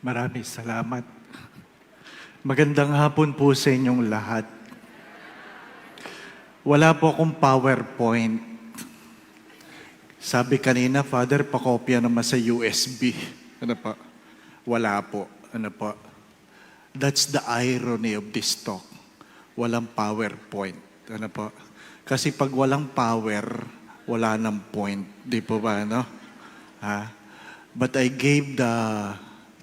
Maraming salamat. Magandang hapon po sa inyong lahat. Wala po akong PowerPoint. Sabi kanina, Father, pakopya naman sa USB. Ano po? Wala po. Ano po? That's the irony of this talk. Walang PowerPoint. Ano po? Kasi pag walang power, wala nang point. Di po ba, ano? But I gave the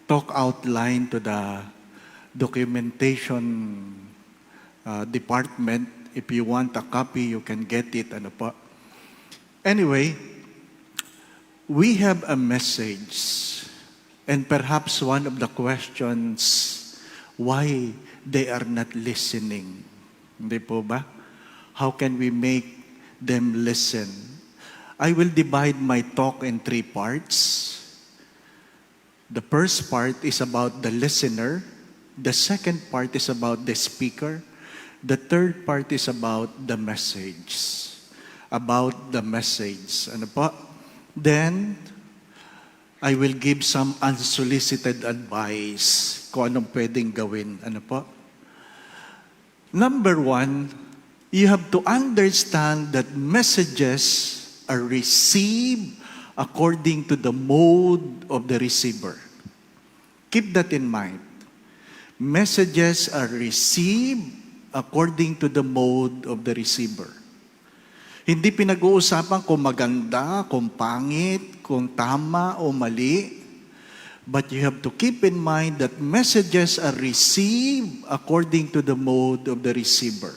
talk outline to the documentation department. If you want a copy, you can get it. Ano po? Anyway, we have a message. And perhaps one of the questions, why they are not listening? Hindi po ba? How can we make them listen? I will divide my talk in 3 parts. The first part is about the listener. The second part is about the speaker. The third part is about the message. About the message. Ano po? Then, I will give some unsolicited advice kung anong pwedeng gawin. Ano po? Number 1, you have to understand that messages are received according to the mode of the receiver. Keep that in mind. Messages are received according to the mode of the receiver. Hindi pinag-uusapan kung maganda, kung pangit, kung tama o mali. But you have to keep in mind that messages are received according to the mode of the receiver.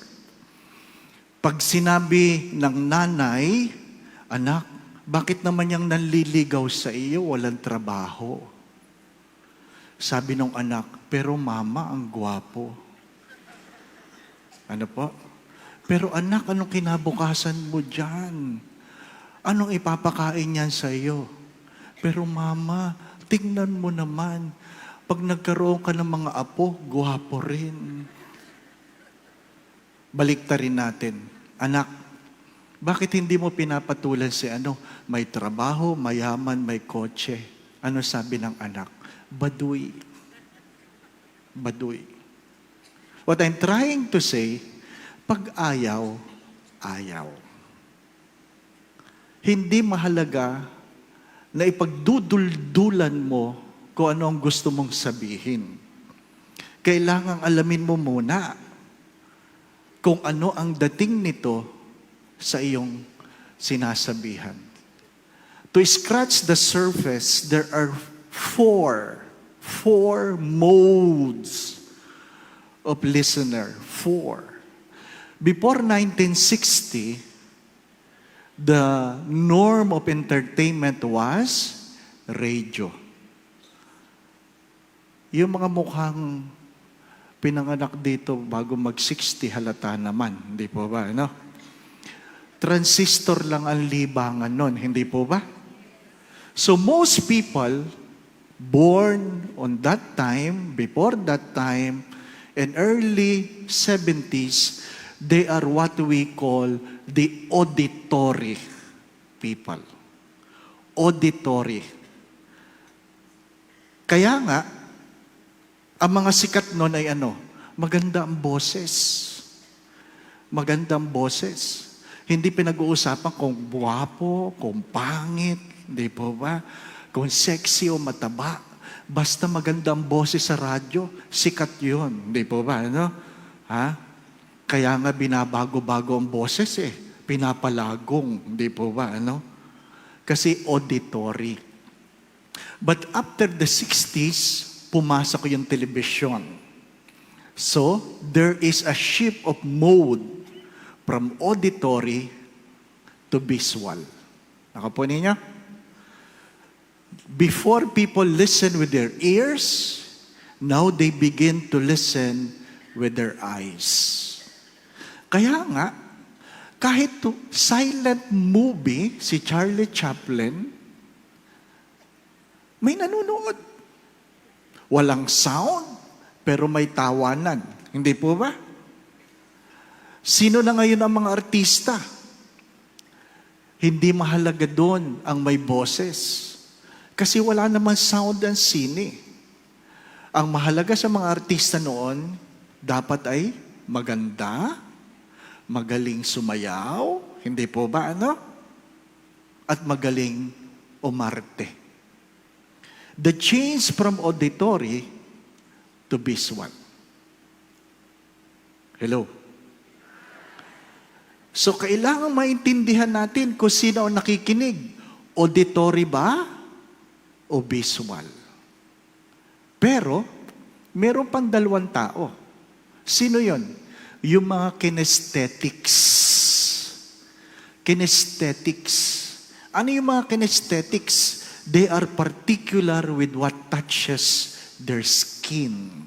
Pag sinabi ng nanay, anak, bakit naman yung nanliligaw sa iyo, walang trabaho? Sabi ng anak, pero mama, ang gwapo. Ano po? Pero anak, anong kinabukasan mo dyan? Anong ipapakain niyan sa iyo? Pero mama, tingnan mo naman, pag nagkaroon ka ng mga apo, gwapo rin. Baliktarin natin. Anak, bakit hindi mo pinapatulan si may trabaho, mayaman, may kotse? Ano sabi ng anak? Baduy. Baduy. What I'm trying to say, pag ayaw, ayaw. Hindi mahalaga na ipagduduldulan mo kung ano ang gusto mong sabihin. Kailangang alamin mo muna kung ano ang dating nito sa iyong sinasabihan. To scratch the surface, there are four modes of listener. 4. Before 1960, the norm of entertainment was radio. Yung mga mukhang pinanganak dito bago mag-60, halata naman. Hindi po ba, Transistor lang ang libangan nun, hindi po ba? So most people born on that time, before that time, in early 70s, they are what we call the auditory people. Auditory. Kaya nga, ang mga sikat nun ay maganda ang boses. Maganda ang boses. Hindi pinag-uusapan kung buwapo, kung pangit, di po ba? Kung sexy o mataba. Basta magandang boses sa radyo, sikat yun. Di po ba? Kaya nga binabago-bago ang boses Pinapalagong. Di po ba? Kasi auditory. But after the 60s, pumasok yung television. So, there is a shift of mode from auditory to visual. Nakapunin niyo? Before people listen with their ears, now they begin to listen with their eyes. Kaya nga, kahit silent movie, si Charlie Chaplin, may nanonood. Walang sound, pero may tawanan. Hindi po ba? Sino na ngayon ang mga artista? Hindi mahalaga doon ang may boses. Kasi wala naman sound ang sine. Ang mahalaga sa mga artista noon, dapat ay maganda, magaling sumayaw, hindi po ba ano? At magaling umarte. The change from auditory to visual. Hello? So, kailangan maintindihan natin kung sino ang nakikinig. Auditory ba o visual? Pero, meron pang dalawang tao. Sino yon? Yung mga kinesthetics. Kinesthetics. Ano yung mga kinesthetics? They are particular with what touches their skin.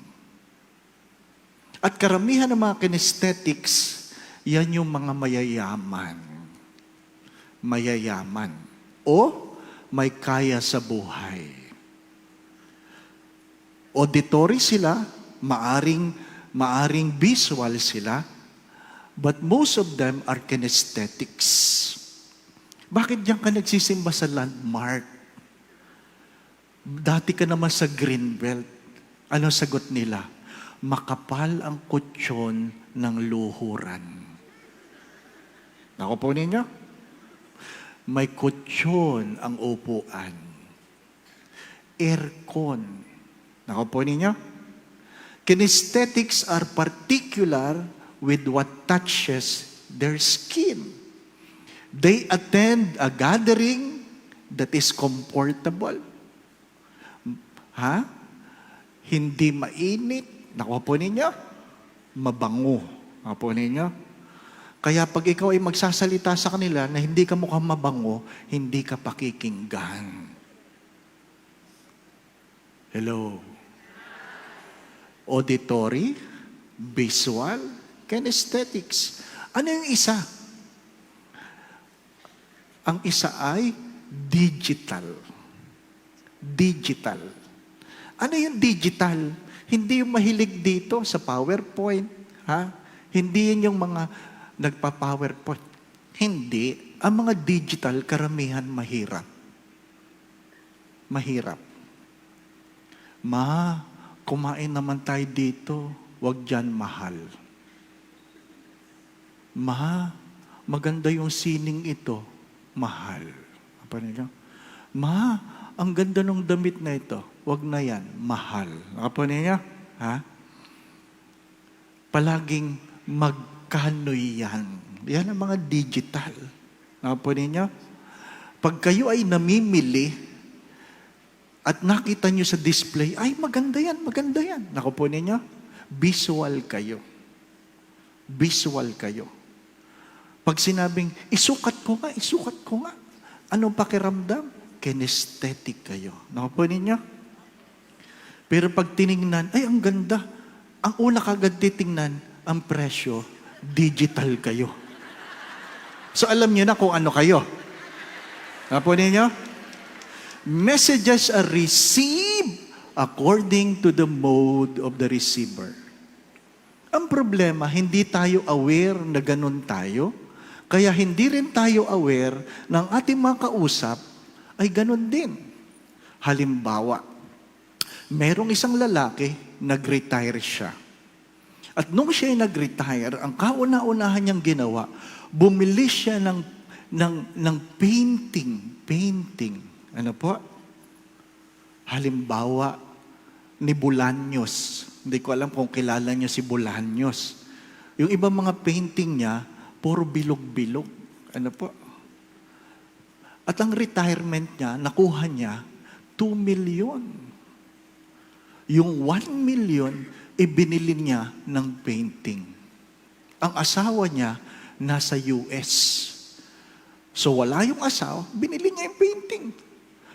At karamihan ng mga kinesthetics, yan yung mga mayayaman. Mayayaman. O may kaya sa buhay. Auditory sila, maaring visual sila, but most of them are kinesthetics. Bakit diyan ka nagsisimba sa landmark? Dati ka naman sa Greenbelt. Ano sagot nila? Makapal ang kutsyon ng luhuran. Naku po ninyo? May kutsyon ang upuan. Aircon. Naku po ninyo? Kinesthetics are particular with what touches their skin. They attend a gathering that is comfortable. Hindi mainit. Naku po ninyo? Mabango. Naku po ninyo? Kaya pag ikaw ay magsasalita sa kanila na hindi ka mukhang mabango, hindi ka pakikinggan. Hello? Auditory, visual, kinesthetics. Ano yung isa? Ang isa ay digital. Digital. Ano yung digital? Hindi yung mahilig dito sa PowerPoint. Hindi yun yung mga nagpa-PowerPoint. Hindi. Ang mga digital, karamihan mahirap. Mahirap. Kumain naman tayo dito. Huwag dyan mahal. Maganda yung sining ito. Mahal. Apa niyo? Ang ganda ng damit na ito. Huwag na yan. Mahal. Apa niyo? Palaging magkano yan. Yan ang mga digital. Apa niyo? Pag kayo ay namimili at nakita nyo sa display, ay maganda yan, maganda yan. Naku po ninyo, visual kayo. Visual kayo. Pag sinabing, isukat ko nga. Anong pakiramdam? Kinesthetic kayo. Naku po ninyo? Pero pag tiningnan, ay ang ganda. Ang una kagad titingnan, ang presyo, digital kayo. So alam niyo na kung ano kayo. Naku po ninyo? Messages are received according to the mode of the receiver. Ang problema, hindi tayo aware na ganun tayo, kaya hindi rin tayo aware ng ating mga kausap ay ganun din. Halimbawa, merong isang lalaki, nag-retire siya. At nung siya ay nag-retire, ang kauna-unahan niyang ginawa, bumili siya ng painting. Ano po? Halimbawa, ni Bolaños. Hindi ko alam kung kilala niyo si Bolaños. Yung ibang mga painting niya, puro bilog-bilog. Ano po? At ang retirement niya, nakuha niya, 2 million. Yung 1 million, ibinili niya ng painting. Ang asawa niya, nasa US. So wala yung asawa, binili niya yung painting.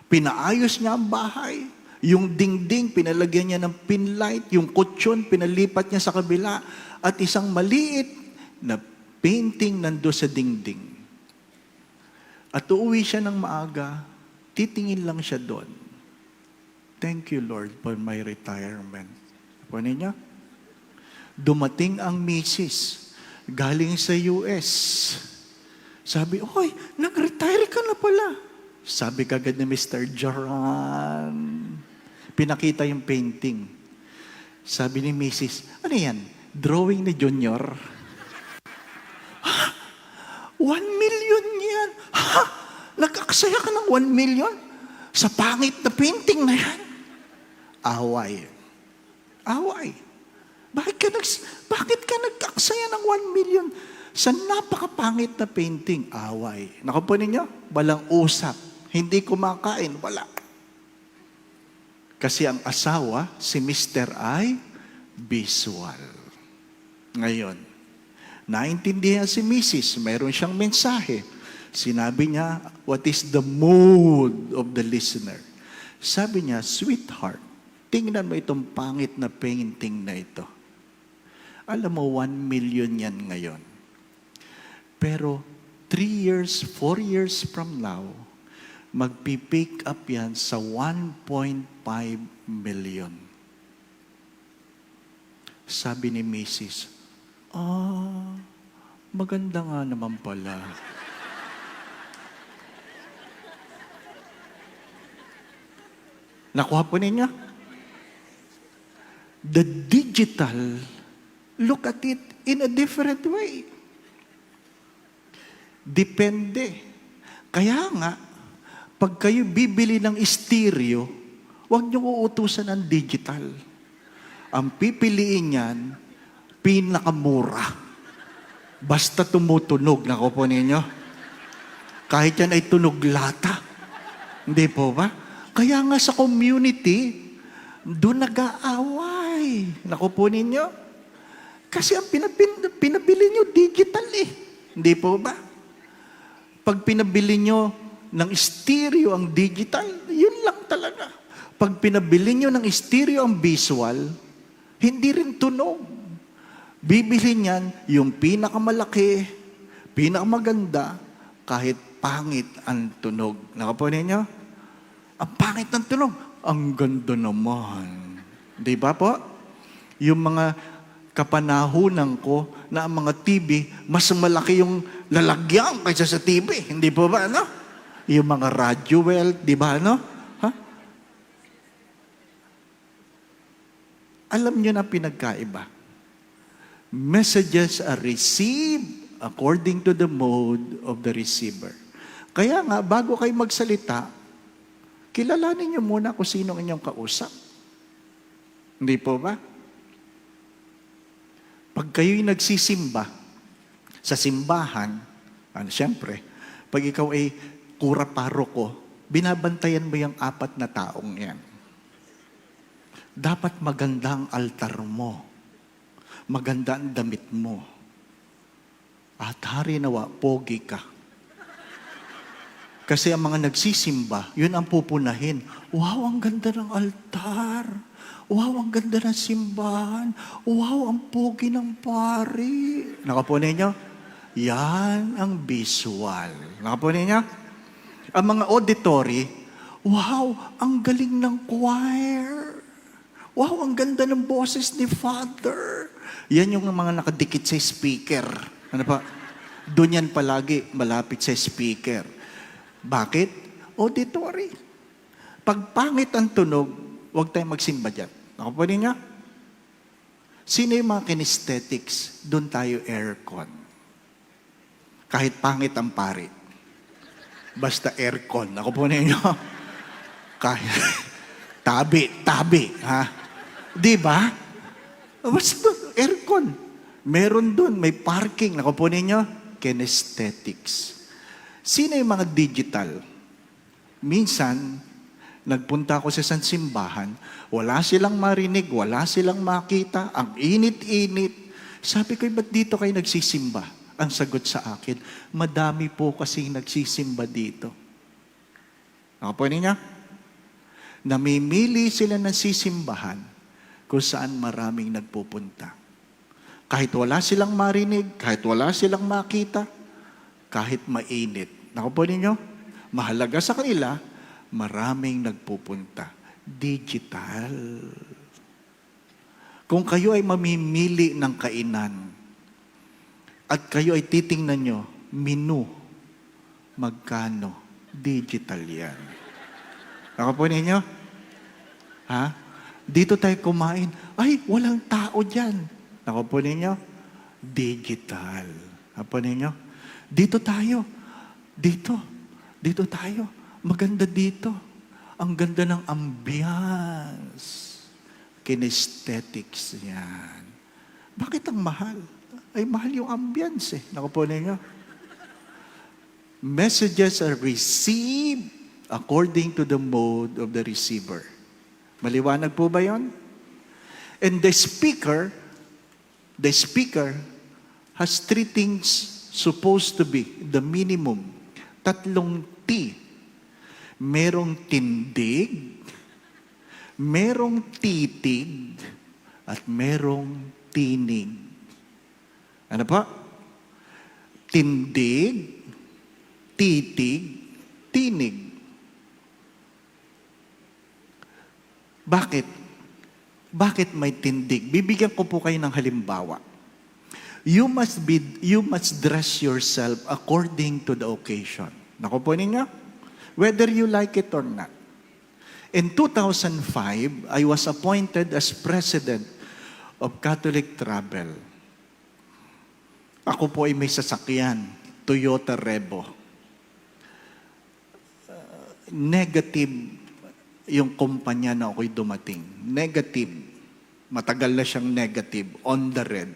Pinaayos niya ang bahay. Yung dingding, pinalagyan niya ng pinlight. Yung kutsyon, pinalipat niya sa kabila. At isang maliit na painting nando sa dingding. At uuwi siya ng maaga, titingin lang siya doon. Thank you, Lord, for my retirement. Ano niya? Dumating ang misis, galing sa US. Sabi, oy, nag-retire ka na pala. Sabi kagad ni Mr. Joran, pinakita yung painting. Sabi ni Mrs., ano yan? Drawing ni Junior? 1 million yan. Ha? Nag-aksaya ka ng 1 million? Sa pangit na painting na yan? Away. Away. Bakit ka nag-aksaya ng 1 million? Sa napakapangit na painting, away. Naku po ninyo, walang usap. Hindi kumakain, wala. Kasi ang asawa, si Mr. ay visual. Ngayon, naintindihan si Mrs., mayroon siyang mensahe. Sinabi niya, what is the mood of the listener? Sabi niya, sweetheart, tingnan mo itong pangit na painting na ito. Alam mo, 1 million yan ngayon. Pero 3 years, 4 years from now, magpipick up yan sa 1.5 million. Sabi ni Mrs., maganda nga naman pala. Nakuha po ninyo? The digital, look at it in a different way. Depende. Kaya nga, pag kayo bibili ng stereo, huwag niyo uutusan ng digital. Ang pipiliin niyan, pinakamura. Basta tumutunog, naku po ninyo. Kahit yan ay tunog lata. Hindi po ba? Kaya nga sa community, doon nag-aaway. Naku po ninyo. Kasi ang pinabili nyo, digital eh. Hindi po ba? Pag pinabili nyo ng stereo ang digital, yun lang talaga. Pag pinabili nyo ng stereo ang visual, hindi rin tunog. Bibili niyan yung pinakamalaki, pinakamaganda, kahit pangit ang tunog. Nakapunin niyo? Ang pangit ng tunog, ang ganda naman. Di ba po? Yung mga kapanahunan ko na ang mga TV, mas malaki yung lalagyan kaysa sa TV. Hindi po ba, ano? Yung mga radio well, di ba, ano? Ha? Alam nyo na pinagkaiba. Messages are received according to the mode of the receiver. Kaya nga, bago kayo magsalita, kilalanin nyo muna kung sino ang inyong kausap. Hindi po ba? Pag kayo'y nagsisimba sa simbahan, siyempre, pag ikaw ay kura paroko, binabantayan mo yung 4 na taong yan. Dapat maganda ang altar mo. Maganda ang damit mo. At hari nawa, pogi ka. Kasi ang mga nagsisimba, yun ang pupunahin. Wow, ang ganda ng altar. Wow, ang ganda ng simbahan. Wow, ang pogi ng pari. Nakapunin nyo? Yan ang visual. Nakapunin nyo? Ang mga auditory, wow, ang galing ng choir. Wow, ang ganda ng boses ni Father. Yan yung mga nakadikit sa speaker. Ano pa? Doon yan palagi, malapit sa speaker. Bakit? Auditory. Pag pangit ang tunog, huwag tayong magsimba dyan. Nakapunin niya? Sino yung mga kinesthetics? Doon tayo aircon. Kahit pangit ang pari. Basta aircon. Nakapunin niyo? Kahit tabi. Ha? Di ba? Basta aircon. Meron doon, may parking. Nakapunin niyo? Kinesthetics. Sino yung mga digital? Minsan, nagpunta ako sa isang simbahan, wala silang marinig, wala silang makita, ang init-init. Sabi ko, ba't dito kayo nagsisimba? Ang sagot sa akin, madami po kasing nagsisimba dito. Nakapunin niya? Namimili sila ng sisimbahan kung saan maraming nagpupunta. Kahit wala silang marinig, kahit wala silang makita, kahit mainit. Nakapunin niyo? Mahalaga sa kanila, maraming nagpupunta. Digital. Kung kayo ay mamimili ng kainan at kayo ay titingnan nyo, menu, magkano? Digital yan. Nakapunin nyo? Ha? Dito tayo kumain. Ay, walang tao dyan. Naku po ninyo, digital. Naku po ninyo, dito tayo. Dito tayo. Maganda dito. Ang ganda ng ambience. Kinesthetics yan. Bakit ang mahal? Ay, mahal yung ambience eh. Naku po ninyo. Messages are received according to the mode of the receiver. Maliwanag po ba yon? And the speaker has three things supposed to be, the minimum. 3 T. Merong tindig, merong titig, at merong tinig. Ano pa? Tindig, titig, tinig. Bakit? Bakit may tindig? Bibigyan ko po kayo ng halimbawa. You must dress yourself according to the occasion. Naku po ninyo? Whether you like it or not. In 2005, I was appointed as president of Catholic Travel. Ako po ay may sasakyan, Toyota Revo. Negative yung kumpanya na ako'y dumating. Negative. Matagal na siyang negative, on the red.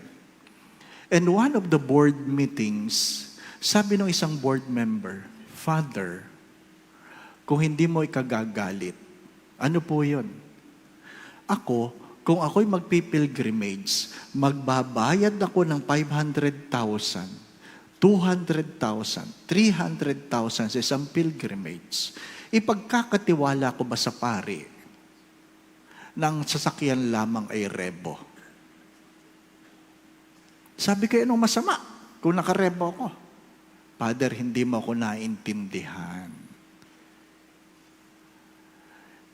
And one of the board meetings, sabi ng isang board member, Father, kung hindi mo ikagagalit, ano po yun? Ako, kung ako'y magpipilgrimage, magbabayad ako ng 500,000, 200,000, 300,000 sa isang pilgrimage. Ipagkakatiwala ko ba sa pari ng sasakyan lamang ay Revo? Sabi ko, anong masama kung naka-Revo ako? Father, hindi mo ako naintindihan.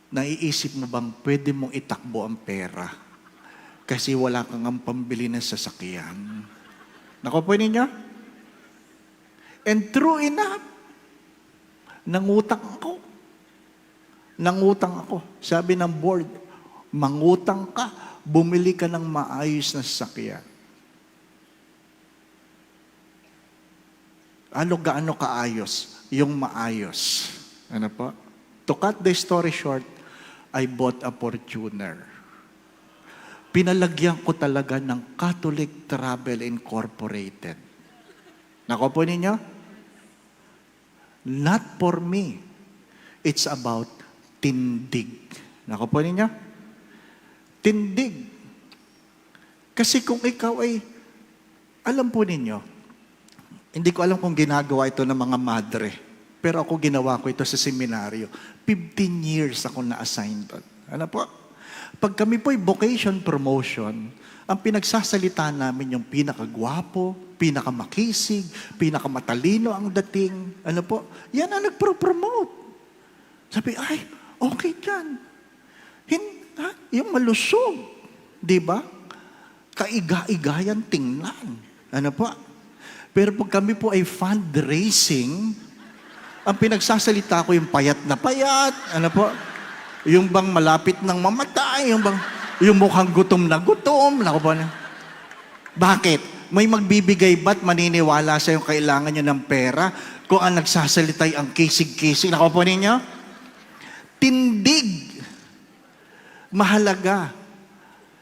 Naiisip mo bang pwede mong itakbo ang pera kasi wala kang ang pambili ng sasakyan? Naku po ninyo? And true enough, nangutang ako. Sabi ng board, mangutang ka, bumili ka ng maayos na sasakyan. Gaano kaayos? Yung maayos. Ano po? To cut the story short, I bought a Fortuner. Pinalagyan ko talaga ng Catholic Travel Incorporated. Nako po ninyo? Not for me. It's about tindig. Nako po ninyo? Tindig. Kasi kung ikaw ay, alam po ninyo, hindi ko alam kung ginagawa ito ng mga madre, pero ako ginawa ko ito sa seminaryo. 15 years ako na-assign doon. Ano po? Pag kami po'y vocation promotion, ang pinagsasalita namin yung pinakagwapo, pinakamakisig, pinakamatalino ang dating. Ano po? Yan ang nagpro-promote. Sabi, ay, okay dyan. Yung malusog. Di ba? Kaiga-igayan tingnan. Ano po? Pero pag kami po ay fundraising, ang pinagsasalita ko yung payat na payat, ano po? Yung bang malapit ng mamatay, yung mukhang gutom na gutom. Naku po. Bakit? May magbibigay ba't maniniwala sa yung kailangan nyo ng pera kung ang nagsasalitay ang kisig-kisig? Naku po ninyo? Tindig. Mahalaga.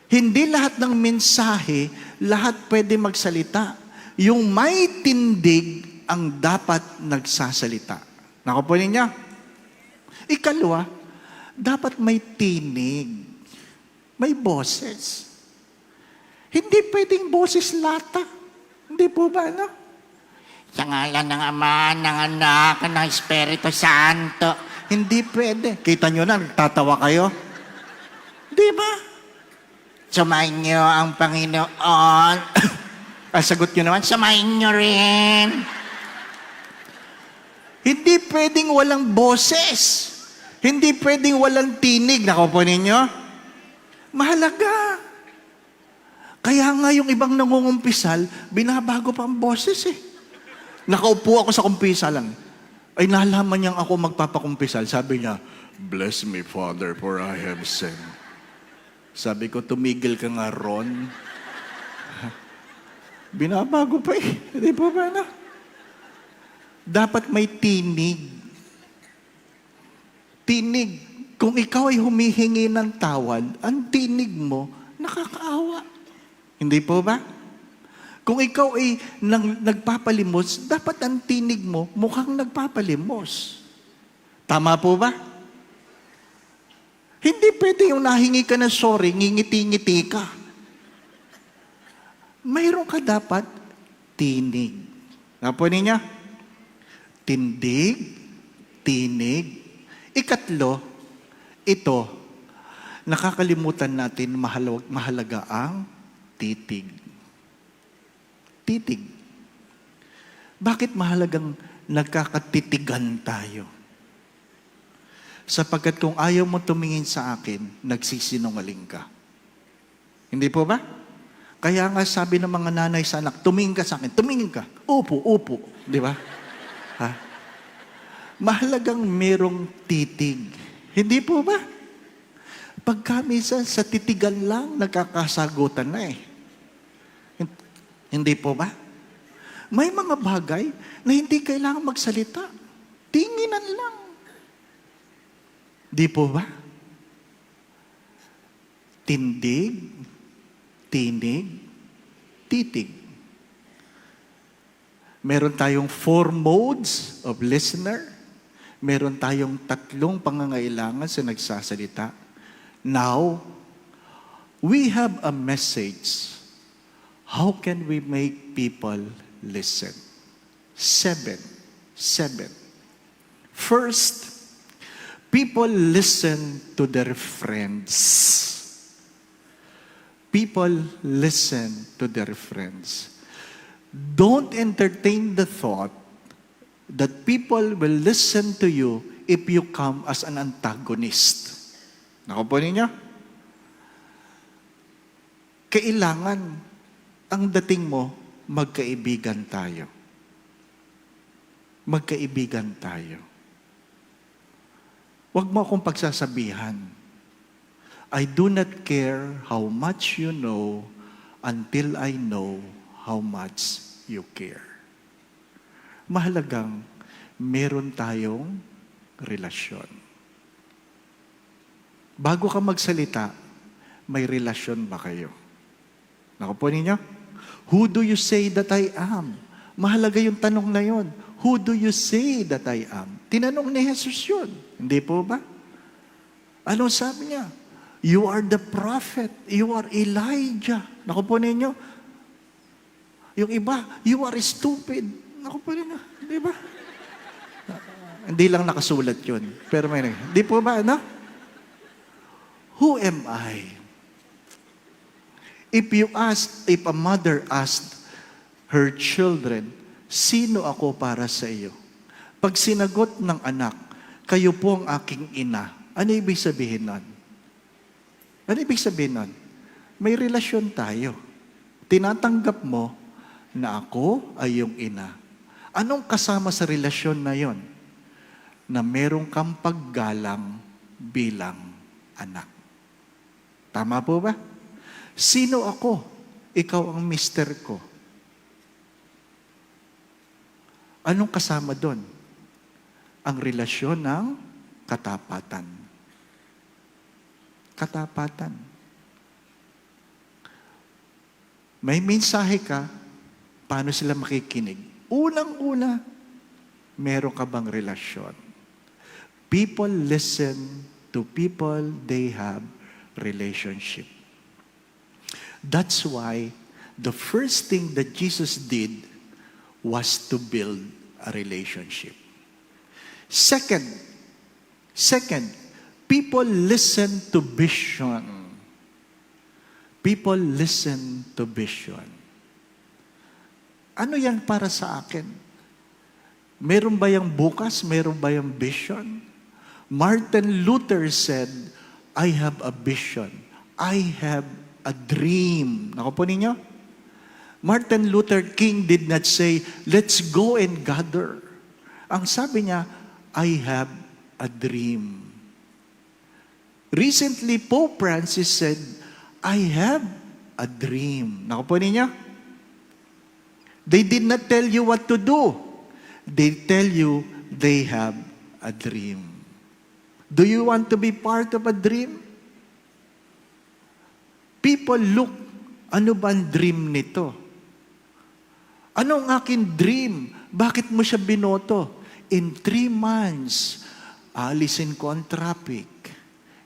Hindi lahat ng mensahe, lahat pwede magsalita. Yung may tindig ang dapat nagsasalita. Naku po ninyo? Ikalawa, dapat may tinig. May boses. Hindi pwedeng boses lata. Hindi po ba, no? Sa ngalan ng Ama, ng Anak, ng Espiritu Santo. Hindi pwede. Kita nyo na, nagtatawa kayo. Di ba? Sumayin niyo ang Panginoon. Sagot nyo naman, Sumayin niyo rin. hindi pwedeng walang boses. Hindi pwedeng walang tinig. Naku po ninyo? Mahalaga. Kaya nga yung ibang nangungumpisal, binabago pa ang boses eh. Nakaupo ako sa kumpisalan. Ay nalaman niyang ako magpapakumpisal. Sabi niya, "Bless me, Father, for I have sinned." Sabi ko, tumigil ka nga, Ron. Binabago pa eh. Di ba ba na? Dapat may tinig. Tinig. Kung ikaw ay humihingi ng tawad, ang tinig mo, nakakaawa. Hindi po ba? Kung ikaw ay nagpapalimos, dapat ang tinig mo mukhang nagpapalimos. Tama po ba? Hindi pwede yung nahingi ka ng sorry, ngingiti-ngiti ka. Mayroon ka dapat tinig. Napo niya? Tindig, tinig. Ikatlo, ito, nakakalimutan natin mahalaga ang titig. Titig. Bakit mahalagang nagkakatitigan tayo? Sapagkat kung ayaw mo tumingin sa akin, nagsisinungaling ka. Hindi po ba? Kaya nga sabi ng mga nanay sa anak, tumingin ka sa akin, tumingin ka. Upo, upo. Di ba? Ha? Mahalagang merong titig. Hindi po ba? Pagka minsan sa titigan lang, nagkakasagutan na eh. Hindi po ba? May mga bagay na hindi kailangan magsalita. Tinginan lang. Di po ba? Tindig, tinig, titig. Meron tayong 4 modes of listener. Meron tayong 3 pangangailangan sa nagsasalita. Now, we have a message. How can we make people listen? 7. First, people listen to their friends. People listen to their friends. Don't entertain the thought that people will listen to you if you come as an antagonist. Naku po ninyo? Kailangan ang dating mo, magkaibigan tayo. Magkaibigan tayo. Huwag mo akong pagsasabihan. I do not care how much you know until I know how much you care. Mahalagang meron tayong relasyon. Bago ka magsalita, may relasyon ba kayo? Naku po ninyo? Who do you say that I am? Mahalaga yung tanong na yon. Who do you say that I am? Tinanong ni Jesus yun. Hindi po ba? Ano sabi niya? You are the prophet. You are Elijah. Naku po ninyo? Yung iba, you are stupid. Naku po ninyo. Di ba? Hindi lang nakasulat yun. Pero may di po ba, ano? Who am I? If a mother asked her children, sino ako para sa iyo? Pag sinagot ng anak, kayo po ang aking ina, ano ibig sabihin nun? Ano ibig sabihin nun? May relasyon tayo. Tinatanggap mo na ako ay yung ina. Anong kasama sa relasyon na yon? Na merong kang paggalang bilang anak. Tama po ba? Sino ako? Ikaw ang mister ko. Anong kasama doon? Ang relasyon ng katapatan. Katapatan. May mensahe ka, paano sila makikinig? Unang-una, meron ka bang relasyon? People listen to people they have relationship. That's why the first thing that Jesus did was to build a relationship. Second, people listen to vision. People listen to vision. Ano yan para sa akin? Meron ba yung bukas? Meron ba yung vision? Martin Luther said, I have a vision. I have a dream. Naku po ninyo? Martin Luther King did not say, let's go and gather. Ang sabi niya, I have a dream. Recently, Pope Francis said, I have a dream. Naku po ninyo? They did not tell you what to do. They tell you they have a dream. Do you want to be part of a dream? People look, ano ba ang dream nito? Ano ang aking dream? Bakit mo siya binoto? In 3 months, alisin ko ang traffic.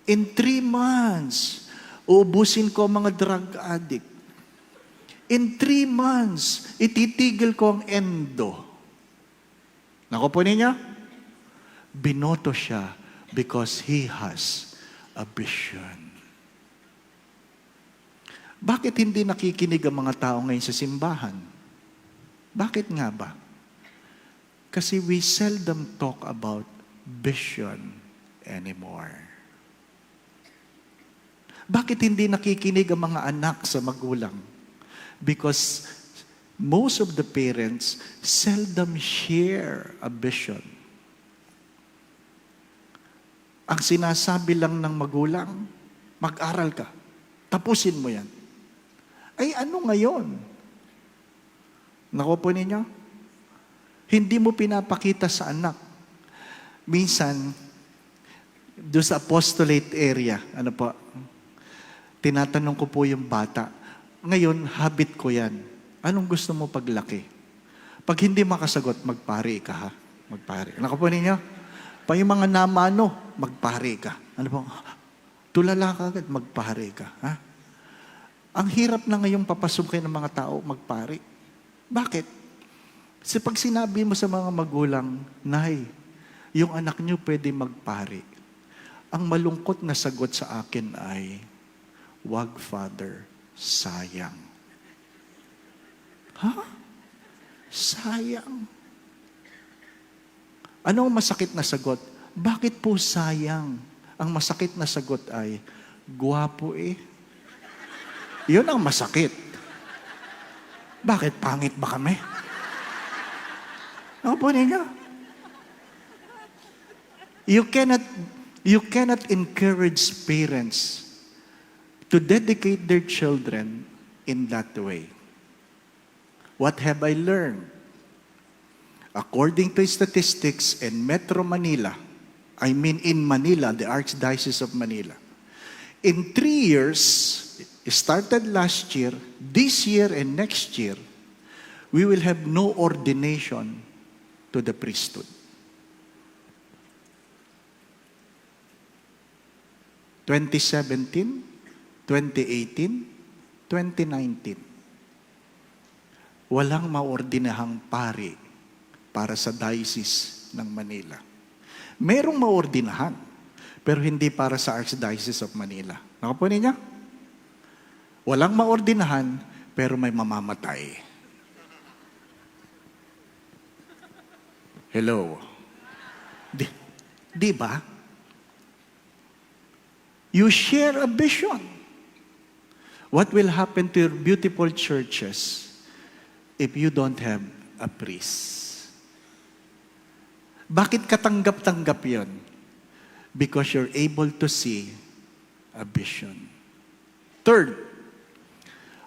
In 3 months, uubusin ko ang mga drug addict. In 3 months, ititigil ko ang endo. Naku po ninyo? Binoto siya because he has a vision. Bakit hindi nakikinig ang mga tao ngayon sa simbahan? Bakit nga ba? Kasi we seldom talk about vision anymore. Bakit hindi nakikinig ang mga anak sa magulang? Because most of the parents seldom share a vision. Ang sinasabi lang ng magulang, mag-aral ka. Tapusin mo yan. Ay, ano ngayon? Naku po ninyo? Hindi mo pinapakita sa anak. Minsan, doon sa apostolate area, tinatanong ko po yung bata, ngayon, habit ko yan. Anong gusto mo paglaki? Pag hindi makasagot, magpari ka ha? Magpari. Naku po ninyo? Pag yung mga namano, magpari ka. Ano po? Tulala ka agad, magpari ka. Ha? Ang hirap na ngayong papasukin ng mga tao, magpari. Bakit? Kasi pag sinabi mo sa mga magulang, Nay, yung anak niyo pwede magpari. Ang malungkot na sagot sa akin ay, wag, Father, sayang. Ha? Sayang. Anong masakit na sagot? Bakit po sayang? Ang masakit na sagot ay, gwapo eh. Yun ang masakit. Bakit pangit ba kami? Ano po ninyo? You cannot encourage parents to dedicate their children in that way. What have I learned? According to statistics in Metro Manila, in Manila, the Archdiocese of Manila, in 3 years, started last year, this year and next year, we will have no ordination to the priesthood. 2017, 2018, 2019. Walang maordinahang pari para sa Diocese ng Manila. Merong maordinahan, pero hindi para sa Archdiocese of Manila. Naku po ninyo? Walang maordinahan, pero may mamamatay. Hello? Di ba? You share a vision. What will happen to your beautiful churches if you don't have a priest? Bakit katanggap-tanggap yun? Because you're able to see a vision. Third,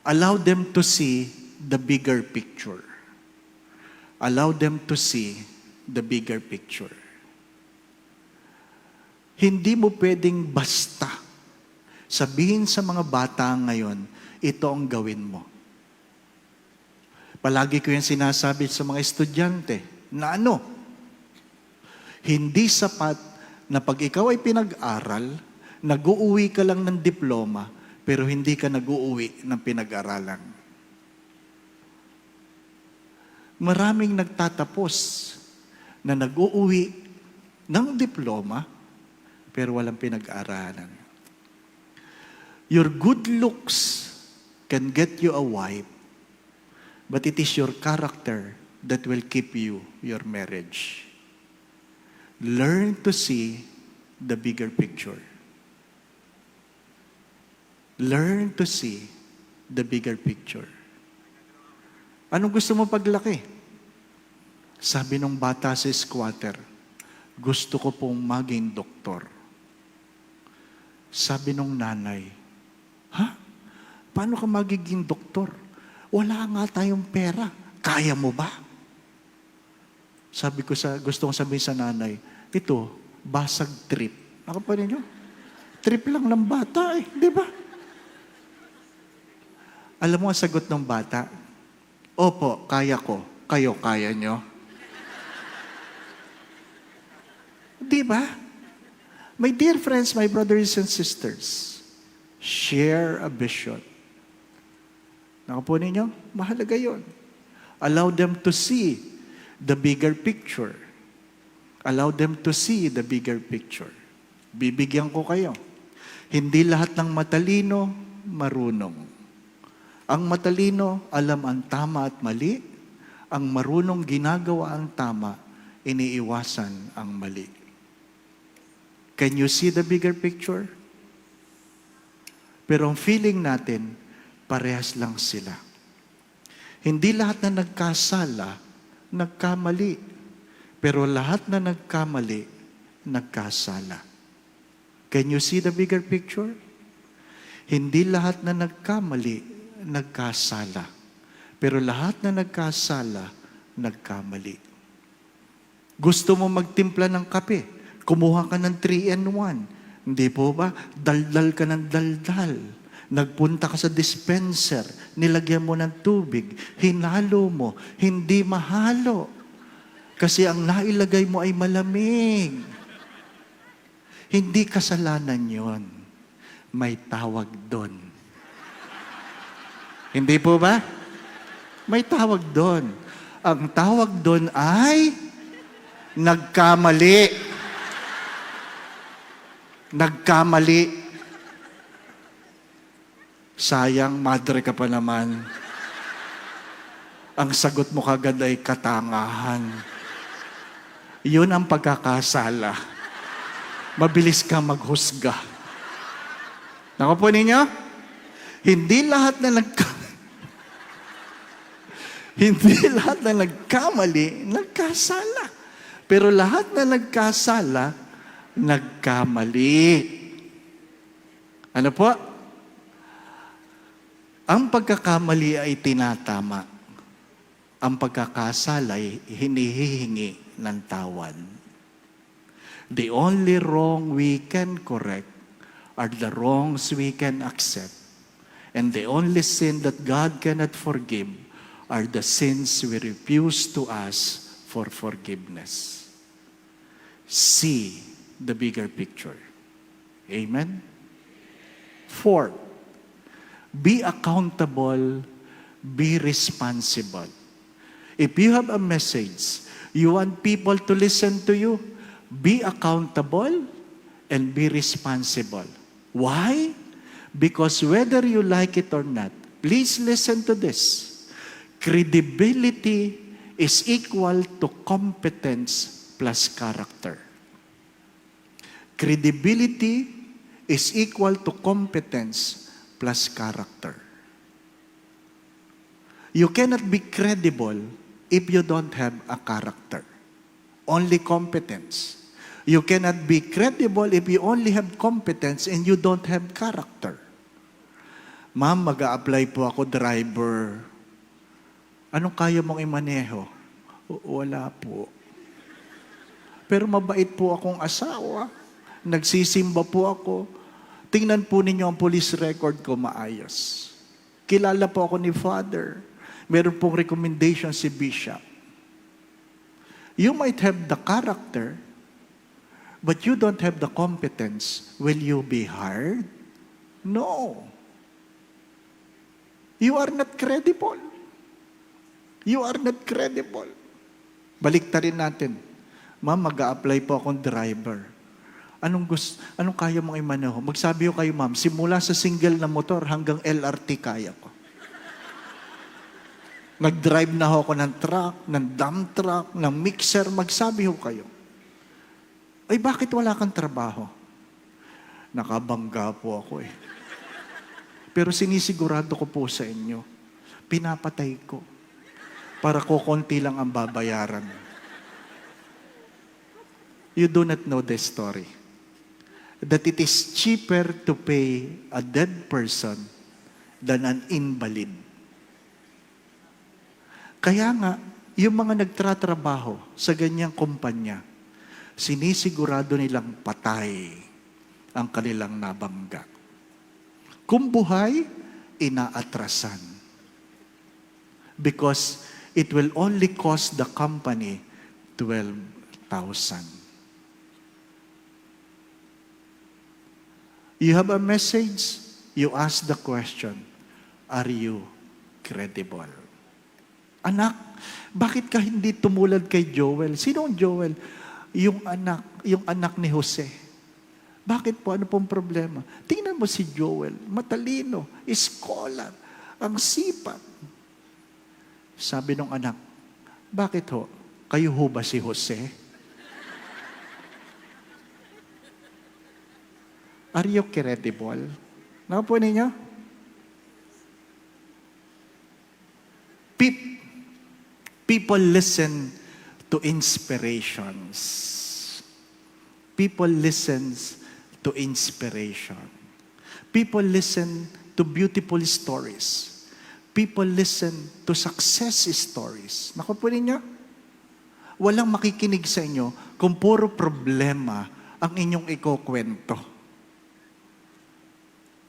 allow them to see the bigger picture. Allow them to see the bigger picture. Hindi mo pwedeng basta sabihin sa mga bata ngayon, ito ang gawin mo. Palagi ko yung sinasabi sa mga estudyante na hindi sapat na pag ikaw ay pinag-aral, nag-uuwi ka lang ng diploma, pero hindi ka nag-uuwi ng pinag-aralan. Maraming nagtatapos na nag-uuwi ng diploma, pero walang pinag-aralan. Your good looks can get you a wife, but it is your character that will keep you your marriage. Learn to see the bigger picture. Learn to see the bigger picture. Anong gusto mo paglaki? Sabi nung bata sa squatter, gusto ko pong maging doktor. Sabi nung nanay, Paano ka magiging doktor? Wala nga tayong pera. Kaya mo ba? Gusto kong sabihin sa nanay, ito, basag trip. Nakapanin nyo? Trip lang ng bata eh, di ba? Alam mo ang sagot ng bata? Opo, kaya ko. Kayo, kaya nyo? Di ba? My dear friends, my brothers and sisters, share a vision. Nakapunin nyo? Mahalaga yun. Allow them to see the bigger picture. Allow them to see the bigger picture. Bibigyan ko kayo. Hindi lahat ng matalino, marunong. Ang matalino, alam ang tama at mali. Ang marunong ginagawa ang tama, iniiwasan ang mali. Can you see the bigger picture? Pero ang feeling natin, parehas lang sila. Hindi lahat na nagkasala, nagkamali. Pero lahat na nagkamali, nagkasala. Can you see the bigger picture? Hindi lahat na nagkamali, nagkasala. Pero lahat na nagkasala, nagkamali. Gusto mo magtimpla ng kape? Kumuha ka ng 3-in-1. Hindi po ba? Daldal ka ng daldal. Nagpunta ka sa dispenser, nilagyan mo ng tubig, hinalo mo, hindi mahalo. Kasi ang nailagay mo ay malamig. Hindi kasalanan yon. May tawag doon. Hindi po ba? May tawag doon. Ang tawag doon ay nagkamali. Nagkamali. Sayang, madre ka pa naman. Ang sagot mo kagad ay katangahan. Yun ang pagkakasala. Mabilis ka maghusga. Naku po ninyo? Hindi lahat na hindi lahat na nagkamali, nagkasala. Pero lahat na nagkasala, nagkamali. Ano po? Ang pagkakamali ay tinatama. Ang pagkakasala ay hinihihingi ng tawad. The only wrong we can correct are the wrongs we can accept. And the only sin that God cannot forgive are the sins we refuse to ask for forgiveness. See the bigger picture. Amen? Fourth, be accountable, be responsible. If you have a message, you want people to listen to you, be accountable and be responsible. Why? Because whether you like it or not, please listen to this. Credibility is equal to competence plus character. Credibility is equal to competence plus character. You cannot be credible if you don't have a character. Only competence. You cannot be credible if you only have competence and you don't have character. Ma'am, mag-a-apply po ako driver. Anong kaya mong imaneho? Wala po. Pero mabait po akong asawa. Nagsisimba po ako. Tingnan po ninyo ang police record ko, maayos. Kilala po ako ni Father. Meron pong recommendation si Bishop. You might have the character, but you don't have the competence. Will you be hired? No. You are not credible. You are not credible. Baliktarin natin. Ma'am, mag-a-apply po akong driver. Anong kaya mong imaneho? Magsabi ko kayo, ma'am, simula sa single na motor hanggang LRT kaya ko. Nag-drive na ako ng truck, ng dump truck, ng mixer, magsabi ho kayo. Ay, bakit wala kang trabaho? Nakabangga po ako eh. Pero sinisigurado ko po sa inyo, pinapatay ko para kukunti lang ang babayaran. You do not know the story. That it is cheaper to pay a dead person than an invalid. Kaya nga, yung mga nagtratrabaho sa ganyang kumpanya, sinisigurado nilang patay ang kanilang nabangga. Kung buhay, inaatrasan. Because it will only cost the company 12,000. You have a message, you ask the question, are you credible? Anak, bakit ka hindi tumulad kay Joel? Sino ang Joel? Yung anak ni Jose. Bakit po? Ano pong problema? Tingnan mo si Joel, matalino, scholar, ang sipag. Sabi ng anak, bakit ho? Kayo ho ba si Jose? Are you credible? Nakapo ninyo? People listen to inspirations. People listen to inspiration. People listen to beautiful stories. People listen to success stories. Naku po ninyo? Walang makikinig sa inyo kung puro problema ang inyong ikukwento.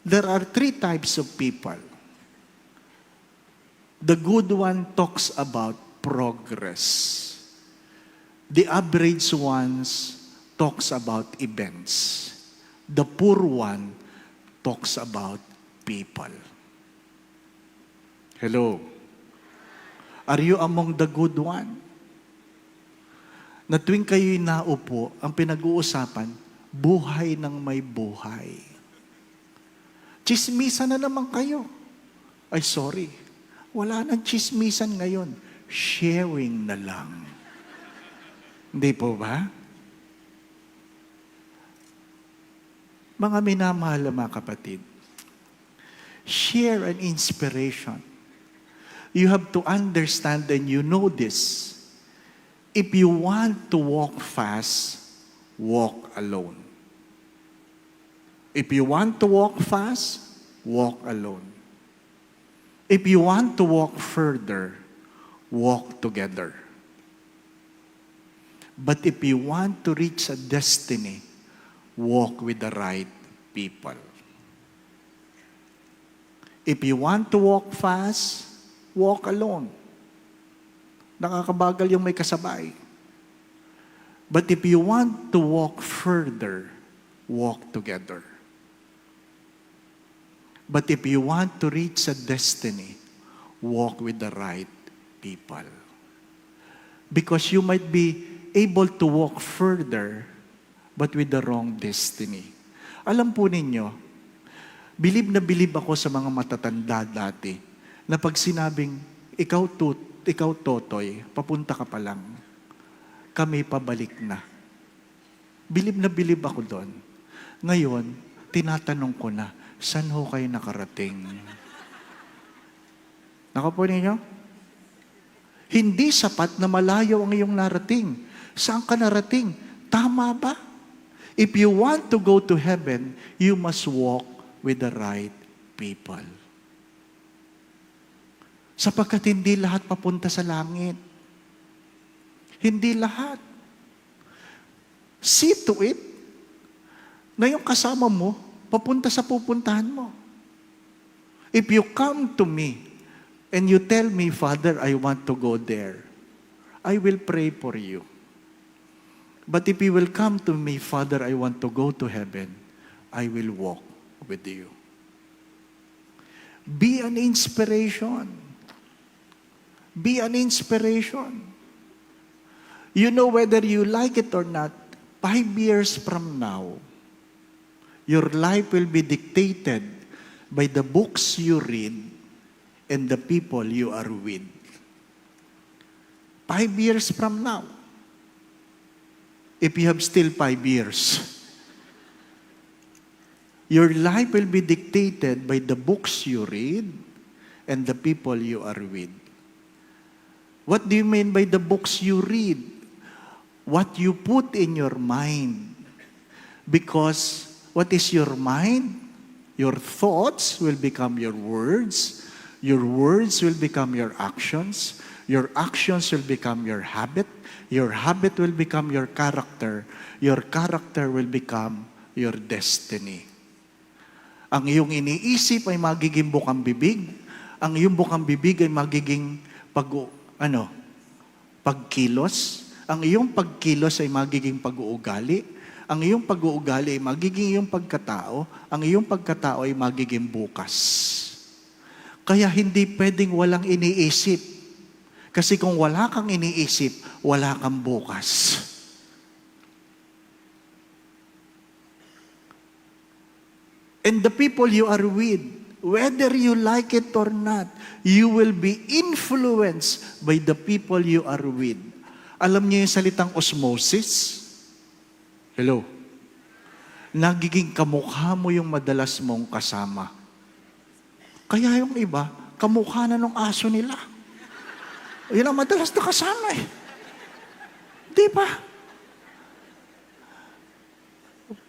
There are 3 types of people. The good one talks about progress. The average ones talks about events. The poor one talks about people. Hello? Are you among the good one? Na tuwing kayo'y naupo, ang pinag-uusapan, buhay ng may buhay. Chismisan na naman kayo. Ay, sorry. Wala nang chismisan ngayon. Sharing na lang. Hindi po ba? Mga minamahal na mga kapatid, share an inspiration. You have to understand and you know this. If you want to walk fast, walk alone. If you want to walk fast, walk alone. If you want to walk further, walk together. But if you want to reach a destiny, walk with the right people. If you want to walk fast, walk alone. Nakakabagal yung may kasabay. But if you want to walk further, walk together. But if you want to reach a destiny, walk with the right people. Because you might be able to walk further, but with the wrong destiny. Alam po ninyo, bilib na bilib ako sa mga matatanda dati, na pag sinabing, ikaw Totoy, papunta ka pa lang, kami pabalik na. Bilib na bilib ako doon. Ngayon, tinatanong ko na, saan ho kayo nakarating? Nakapo ninyo? Hindi sapat na malayo ang iyong narating. Saan ka narating? Tama ba? If you want to go to heaven, you must walk with the right people. Sapagkat hindi lahat papunta sa langit. Hindi lahat. See to it na yung kasama mo, papunta sa pupuntahan mo. If you come to me and you tell me, Father, I want to go there, I will pray for you. But if you will come to me, Father, I want to go to heaven, I will walk with you. Be an inspiration. Be an inspiration. You know whether you like it or not, 5 years from now, your life will be dictated by the books you read and the people you are with. 5 years from now, if you have still 5 years, your life will be dictated by the books you read and the people you are with. What do you mean by the books you read? What you put in your mind. Because what is your mind? Your thoughts will become your words will become your actions will become your habit will become your character will become your destiny. Ang iyong iniisip ay magiging bukang bibig, ang iyong bukang bibig ay magiging pagkilos, ang iyong pagkilos ay magiging pag-uugali, ang iyong pag-uugali ay magiging iyong pagkatao, ang iyong pagkatao ay magiging bukas. Kaya hindi pwedeng walang iniisip. Kasi kung wala kang iniisip, wala kang bukas. And the people you are with, whether you like it or not, you will be influenced by the people you are with. Alam niyo yung salitang osmosis? Hello? Nagiging kamukha mo yung madalas mong kasama. Kaya yung iba, kamukha na ng aso nila. Yun ang madalas na kasama eh. Di ba?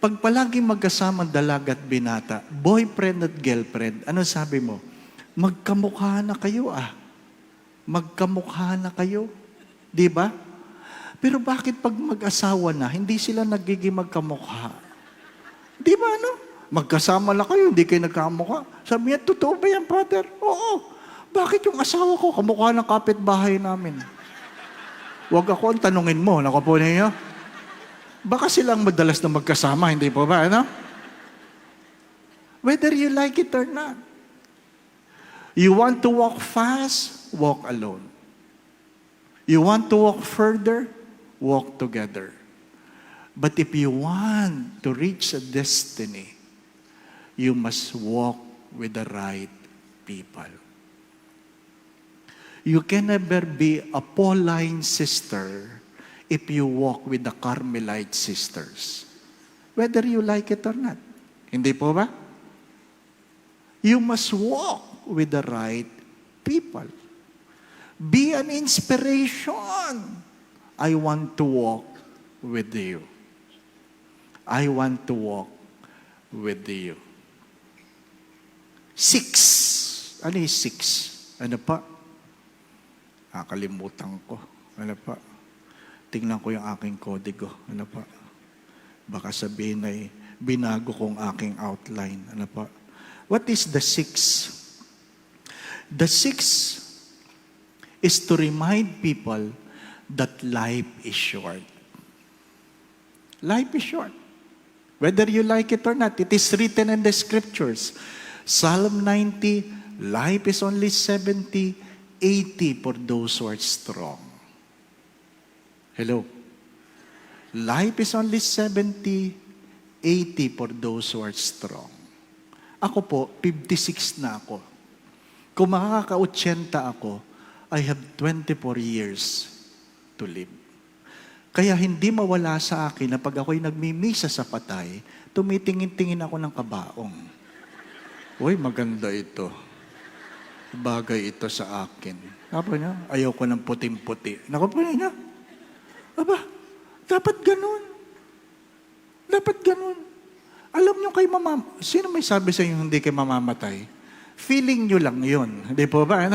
Pag palagi magkasama dalaga at binata, boyfriend at girlfriend, ano sabi mo? Magkamukha na kayo Magkamukha na kayo. Di ba? Pero bakit pag mag-asawa na, hindi sila nagiging magkamukha? Di ba Magkasama na kayo, hindi kayo nagkamukha. Sabi niya, totoo ba yan, Father? Oo. Bakit yung asawa ko kamukha ng kapitbahay namin? Huwag ako ang tanungin mo. Naku po ninyo. Baka silang madalas na magkasama, hindi po ba? Whether you like it or not. You want to walk fast, walk alone. You want to walk further, walk together. But if you want to reach a destiny, you must walk with the right people. You can never be a Pauline sister if you walk with the Carmelite sisters. Whether you like it or not. Hindi po ba? You must walk with the right people. Be an inspiration. I want to walk with you. I want to walk with you. 6. Ano yung 6? Ano pa? Nakalimutan ko. Ano pa? Tingnan ko yung aking kodigo. Ano pa? Baka sabihin ay binago kong aking outline. Ano pa? What is the 6? The 6 is to remind people that life is short. Life is short. Whether you like it or not, it is written in the scriptures. Psalm 90, life is only 70, 80 for those who are strong. Hello? Life is only 70, 80 for those who are strong. Ako po, 56 na ako. Kung makaka-80 ako, I have 24 years to live. Kaya hindi mawala sa akin na pag ako'y nagmimisa sa patay, tumitingin-tingin ako ng kabaong. Uy, maganda ito. Bagay ito sa akin. Napo niya, ayaw ko ng puting-puti. Naku po niya, aba, dapat ganun. Dapat ganun. Alam niyo kay sino may sabi sa inyo hindi kayo mamamatay? Feeling niyo lang yun. Hindi po ba,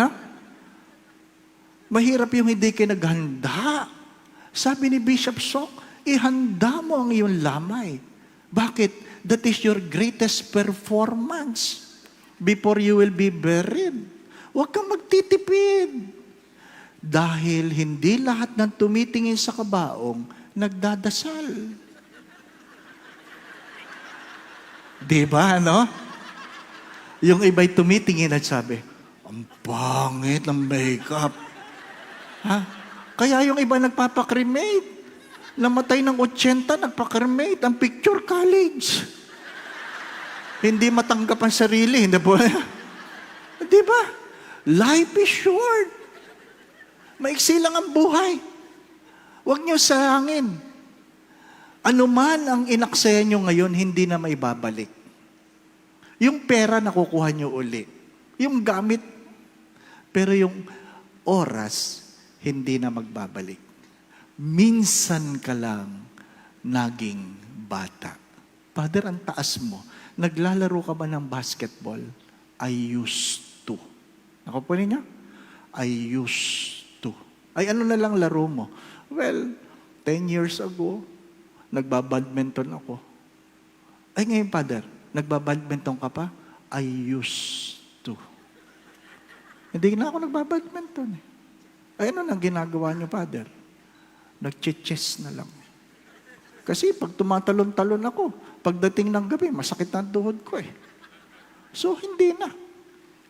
Mahirap yung hindi kayo naghanda. Sabi ni Bishop Sok, ihanda mo ang iyong lamay. Bakit? That is your greatest performance before you will be buried. Huwag kang magtitipid. Dahil hindi lahat ng tumitingin sa kabaong nagdadasal. Diba, Yung iba'y tumitingin at sabi, ang pangit ng makeup. Kaya yung iba nagpapakremate. Namatay ng 80, nagpakremate. Ang picture college. Hindi matanggap ang sarili. Hindi po. Diba? Life is short. Maiksi lang ang buhay. Huwag niyo sayangin. Ano man ang inaksaya nyo ngayon, hindi na maibabalik. Yung pera nakukuha nyo uli. Yung gamit. Pero yung oras, hindi na magbabalik. Minsan ka lang naging bata. Father, ang taas mo. naglalaro ka ba ng basketball? I used to. Ako po ninyo? I used to. Ay, ano na lang laro mo? Well, 10 years ago, nagbabadminton ako. Ay, ngayon, Father, nagbabadminton ka pa? I used to. Hindi na ako nagbabadminton eh. Ay, ano nang ginagawa niyo, Father? Nag-chess na lang. Kasi pag tumatalon-talon ako, pagdating ng gabi, masakit na ang tuhod ko eh. So, hindi na.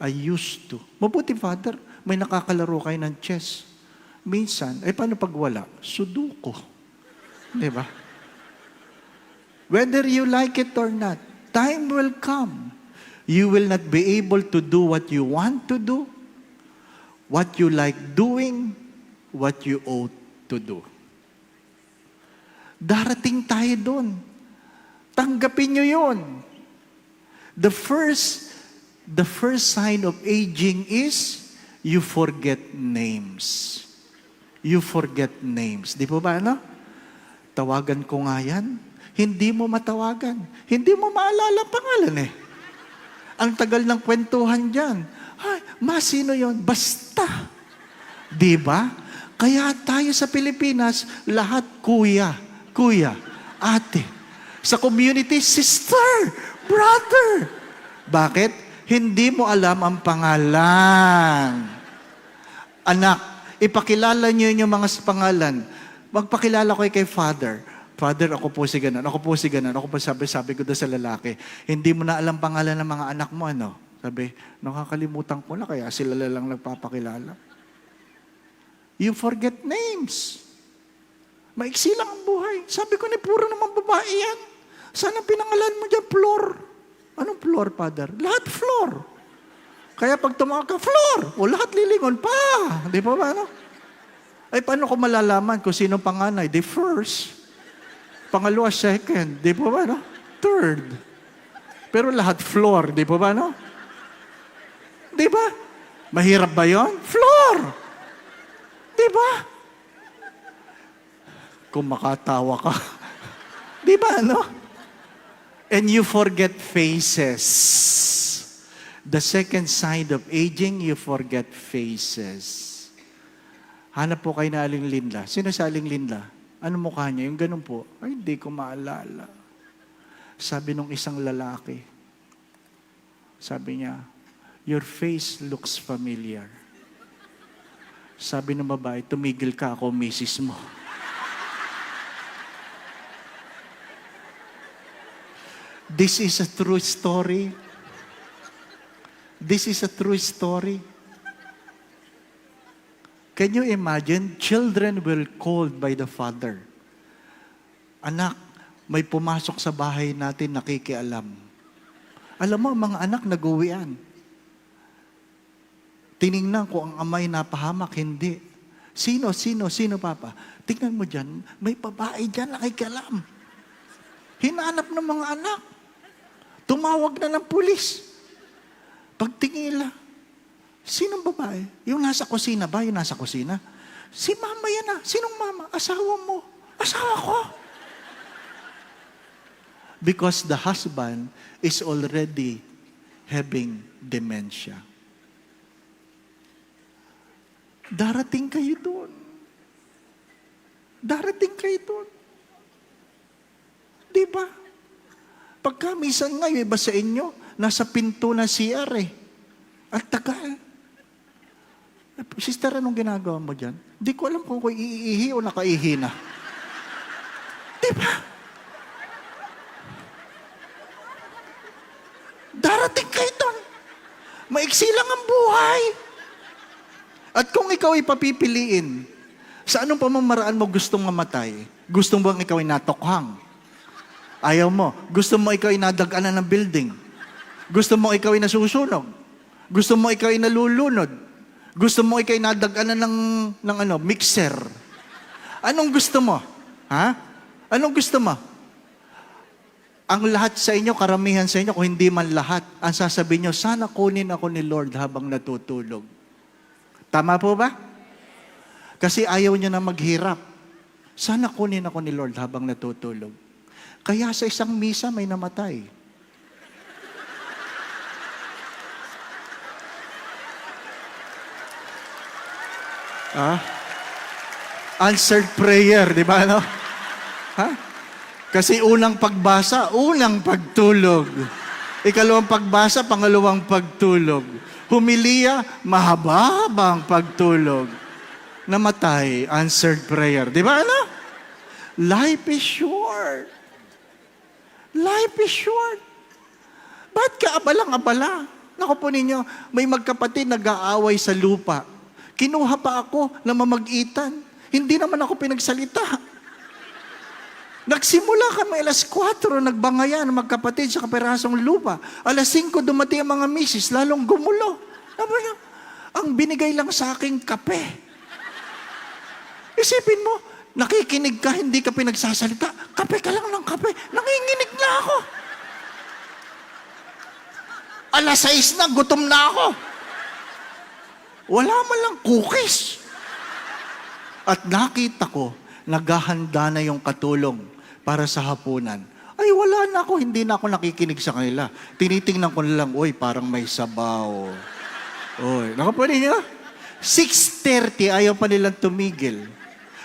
I used to. Mabuti, Father, may nakakalaro kayo ng chess. Minsan, paano pag wala? Sudoku. Di ba? Whether you like it or not, time will come. You will not be able to do what you want to do, what you like doing, what you ought to do. Darating tayo doon. Tanggapin nyo yun. The first sign of aging is you forget names. You forget names. Di po ba, ano? Tawagan ko nga yan. Hindi mo matawagan. Hindi mo maalala ang pangalan eh. Ang tagal ng kwentuhan dyan. Ay, sino yon? Basta. Di ba? Kaya tayo sa Pilipinas, lahat kuya, ate. Sa community, sister, brother. Bakit? Hindi mo alam ang pangalan. Anak, ipakilala niyo yung mga pangalan. Magpakilala ko kay Father. Father, ako po si ganan. Ako po si ganan. Ako po sabi ko doon sa lalaki. Hindi mo na alam pangalan ng mga anak mo, ano? Sabi, nakakalimutan ko na kaya sila lang nagpapakilala. You forget names. Maiksi lang ang buhay. Sabi ko, puro naman babae yan. Sana pinangalan mo dyan, floor. Anong floor, Father? Lahat floor. Kaya pag tumawag ka, floor. O lahat lilingon pa. Di ba ba, ano? Ay, paano ko malalaman kung sino panganay? The first. Pangalawa, second. Di ba ba, no? Third. Pero lahat floor. Di ba ba, no? Di ba? Mahirap ba yon? Floor. Di ba? Kung makatawa ka. Di ba, no? And you forget faces. The second sign of aging, you forget faces. Hanap po kayo na Aling Linda. Sino sa Aling Linda? Ano mukha niya? Yung ganun po. Ay, hindi ko maalala. Sabi nung isang lalaki, sabi niya, your face looks familiar. Sabi ng babae, tumigil ka ako, misis mo. This is a true story. This is a true story. Can you imagine? Children will called by the father. Anak, may pumasok sa bahay natin nakikialam. Alam mo, mga anak nag-uwian. Tiningnan ko ang amay napahamak, hindi. Sino, Papa? Tingnan mo dyan, may babae dyan nakikialam. Hinanap ng mga anak. Tumawag na ng pulis. Pagtingin nila, sinong babae? Yung nasa kusina ba? Yung nasa kusina? Si mama yan ah. Sinong mama? Asawa mo. Asawa ko. Because the husband is already having dementia. Darating kayo doon. Darating kayo doon. Diba? Pagka minsan ngayon, iba sa inyo, nasa pinto na CR eh. At tagal. Sister, anong ginagawa mo dyan? Di ko alam kung iihi o nakaihi na. Diba? Darating kayo doon. Maiksi lang ang buhay. At kung ikaw ay papipiliin, sa anong pamamaraan mo gustong mamatay? Gusto mo bang ikaw ay natokhang? Ayaw mo. Gusto mo ikaw ay nadaganan ng building. Gusto mo ikaw ay nasusunog. Gusto mo ikaw ay nalulunod. Gusto mo ikaw ay nadaganan ng mixer. Anong gusto mo? Ha? Anong gusto mo? Ang lahat sa inyo, karamihan sa inyo, kung hindi man lahat, ang sasabihin nyo, sana kunin ako ni Lord habang natutulog. Tama po ba? Kasi ayaw nyo na maghirap. Sana kunin ako ni Lord habang natutulog. Kaya sa isang misa may namatay. Ah? Answered prayer, di ba, no? Ha? Kasi unang pagbasa, unang pagtulog. Ikalawang pagbasa, pangalawang pagtulog. Humilia, mahaba-habang pagtulog. Namatay, answered prayer. Di ba, ano? Life is short. Life is short. Ba't ka abalang-abala? Naku po ninyo, may magkapatid nag-aaway sa lupa. Kinuha pa ako na mamag-itan. Hindi naman ako pinagsalita. Nagsimula kami alas 4, nagbangayan magkapatid sa kapirasong lupa. Alas 5 dumating ang mga misis, lalong gumulo. Sabi niya, ang binigay lang sa aking kape. Isipin mo, nakikinig ka, hindi ka pinagsasalita. Kape ka lang ng kape. Nanginginig na ako. Alas 6 na, gutom na ako. Wala man lang cookies. At nakita ko, naghahanda na yung katulong para sa hapunan. Ay, wala na ako. Hindi na ako nakikinig sa kanila. Tinitingnan ko na lang, uy, parang may sabaw. Uy, nakapanin niyo? 6:30, ayaw pa nilang tumigil.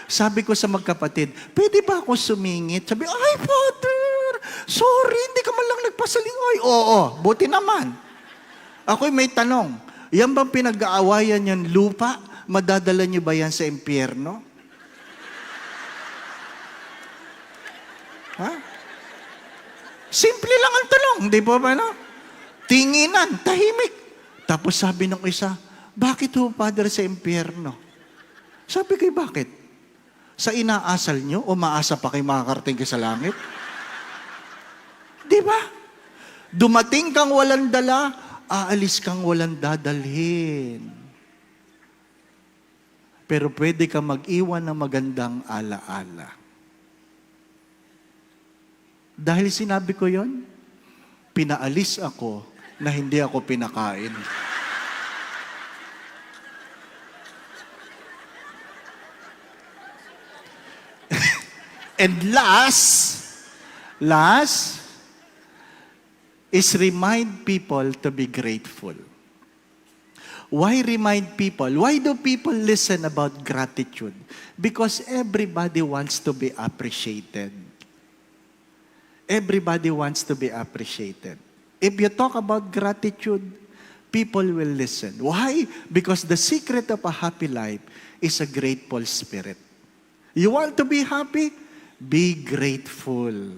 Sabi ko sa magkapatid, pwede ba ako sumingit? Sabi, ay, Father, sorry, hindi ka man lang nagpasalingoy. Oo, buti naman. Ako'y may tanong, yan bang pinag-aawayan yung lupa? Madadala niyo ba yan sa impyerno? Ha? Simple lang ang tanong, di ba ba, no? Tinginan, tahimik. Tapos sabi ng isa, bakit ho, Father, sa impyerno? Sabi ko, bakit? Sa inaasal nyo o maasa pa kayo makakarating ka sa langit? Di ba? Dumating kang walang dala, aalis kang walang dadalhin. Pero pwede ka mag-iwan ng magandang alaala. Dahil sinabi ko yon, pinaalis ako na hindi ako pinakain. And last is remind people to be grateful. Why remind people? Why do people listen about gratitude? Because everybody wants to be appreciated. Everybody wants to be appreciated. If you talk about gratitude, people will listen. Why? Because the secret of a happy life is a grateful spirit. You want to be happy? Be grateful.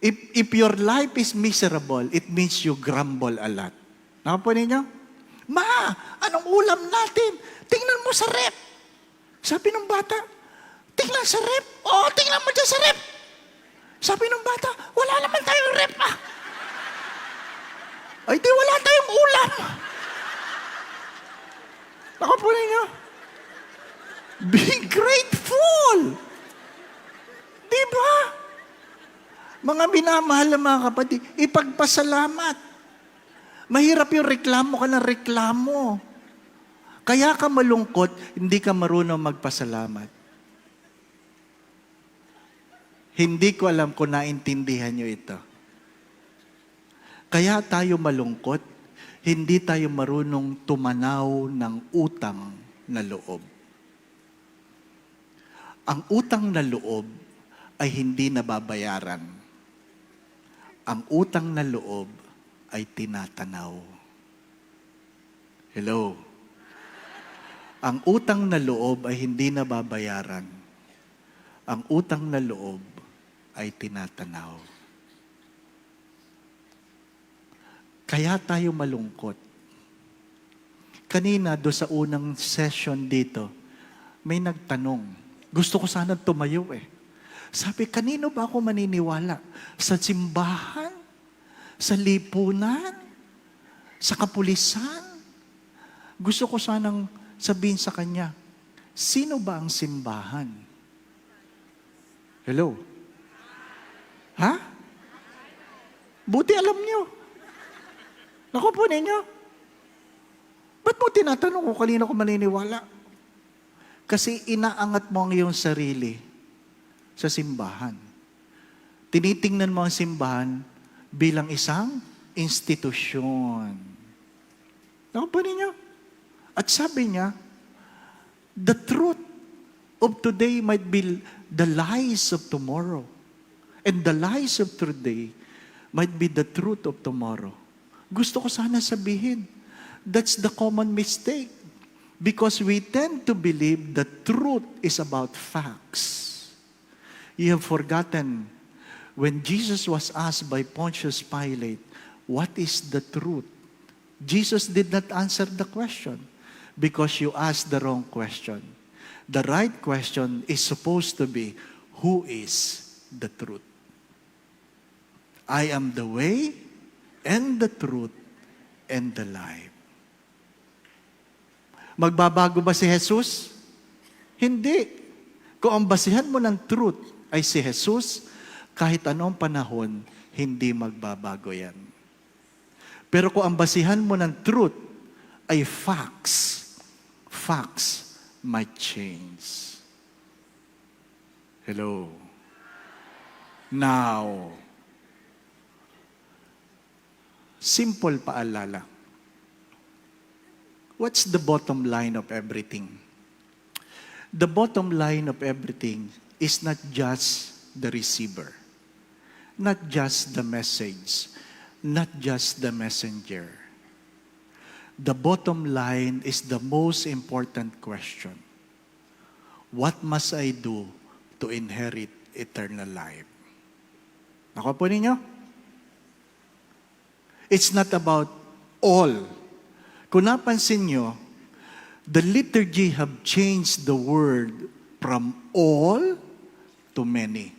If your life is miserable, it means you grumble a lot. Nakapunin niyo? Ma, anong ulam natin? Tingnan mo sa rep. Sabi ng bata, tingnan sa rep. Oo, tingnan mo dyan sa rep. Sabi ng bata, wala naman tayong rep ah. Ay, di wala tayong ulam. Nakapunin niyo? Be grateful. Diba? Mga minamahal na mga kapatid, ipagpasalamat. Mahirap yung reklamo ka ng reklamo. Kaya ka malungkot, hindi ka marunong magpasalamat. Hindi ko alam kung naintindihan nyo ito. Kaya tayo malungkot, hindi tayo marunong tumanaw ng utang na loob. Ang utang na loob ay hindi nababayaran. Ang utang na loob ay tinatanaw. Hello? Ang utang na loob ay hindi nababayaran. Ang utang na loob ay tinatanaw. Kaya tayo malungkot. Kanina, do sa unang session dito, may nagtanong. Gusto ko sana tumayo eh. Sabi, kanino ba ako maniniwala? Sa simbahan? Sa lipunan? Sa kapulisan? Gusto ko sanang sabihin sa kanya, sino ba ang simbahan? Hello? Ha? Buti alam niyo. Naku po ninyo. Ba't mo tinatanong kung kanino ko maniniwala? Kasi inaangat mo ang iyong sarili sa simbahan. Tinitingnan mo ang simbahan bilang isang institusyon. Naku po ninyo. At sabi niya, The truth of today might be the lies of tomorrow. And the lies of today might be the truth of tomorrow. Gusto ko sana sabihin, that's the common mistake. Because we tend to believe the truth is about facts. You have forgotten when Jesus was asked by Pontius Pilate, what is the truth? Jesus did not answer the question because you asked the wrong question. The right question is supposed to be, who is the truth? I am the way and the truth and the life. Magbabago ba si Jesus? Hindi. Kung ang basihan mo ng truth ay si Jesus, kahit anong panahon, hindi magbabago yan. Pero kung ang basihan mo ng truth ay facts, facts might change. Hello. Now, simple paalala. What's the bottom line of everything? The bottom line of everything is not just the receiver, not just the message, not just the messenger. The bottom line is the most important question. What must I do to inherit eternal life? Nakuha po ninyo? It's not about all. Kung napansin nyo, the liturgy have changed the word from all to many.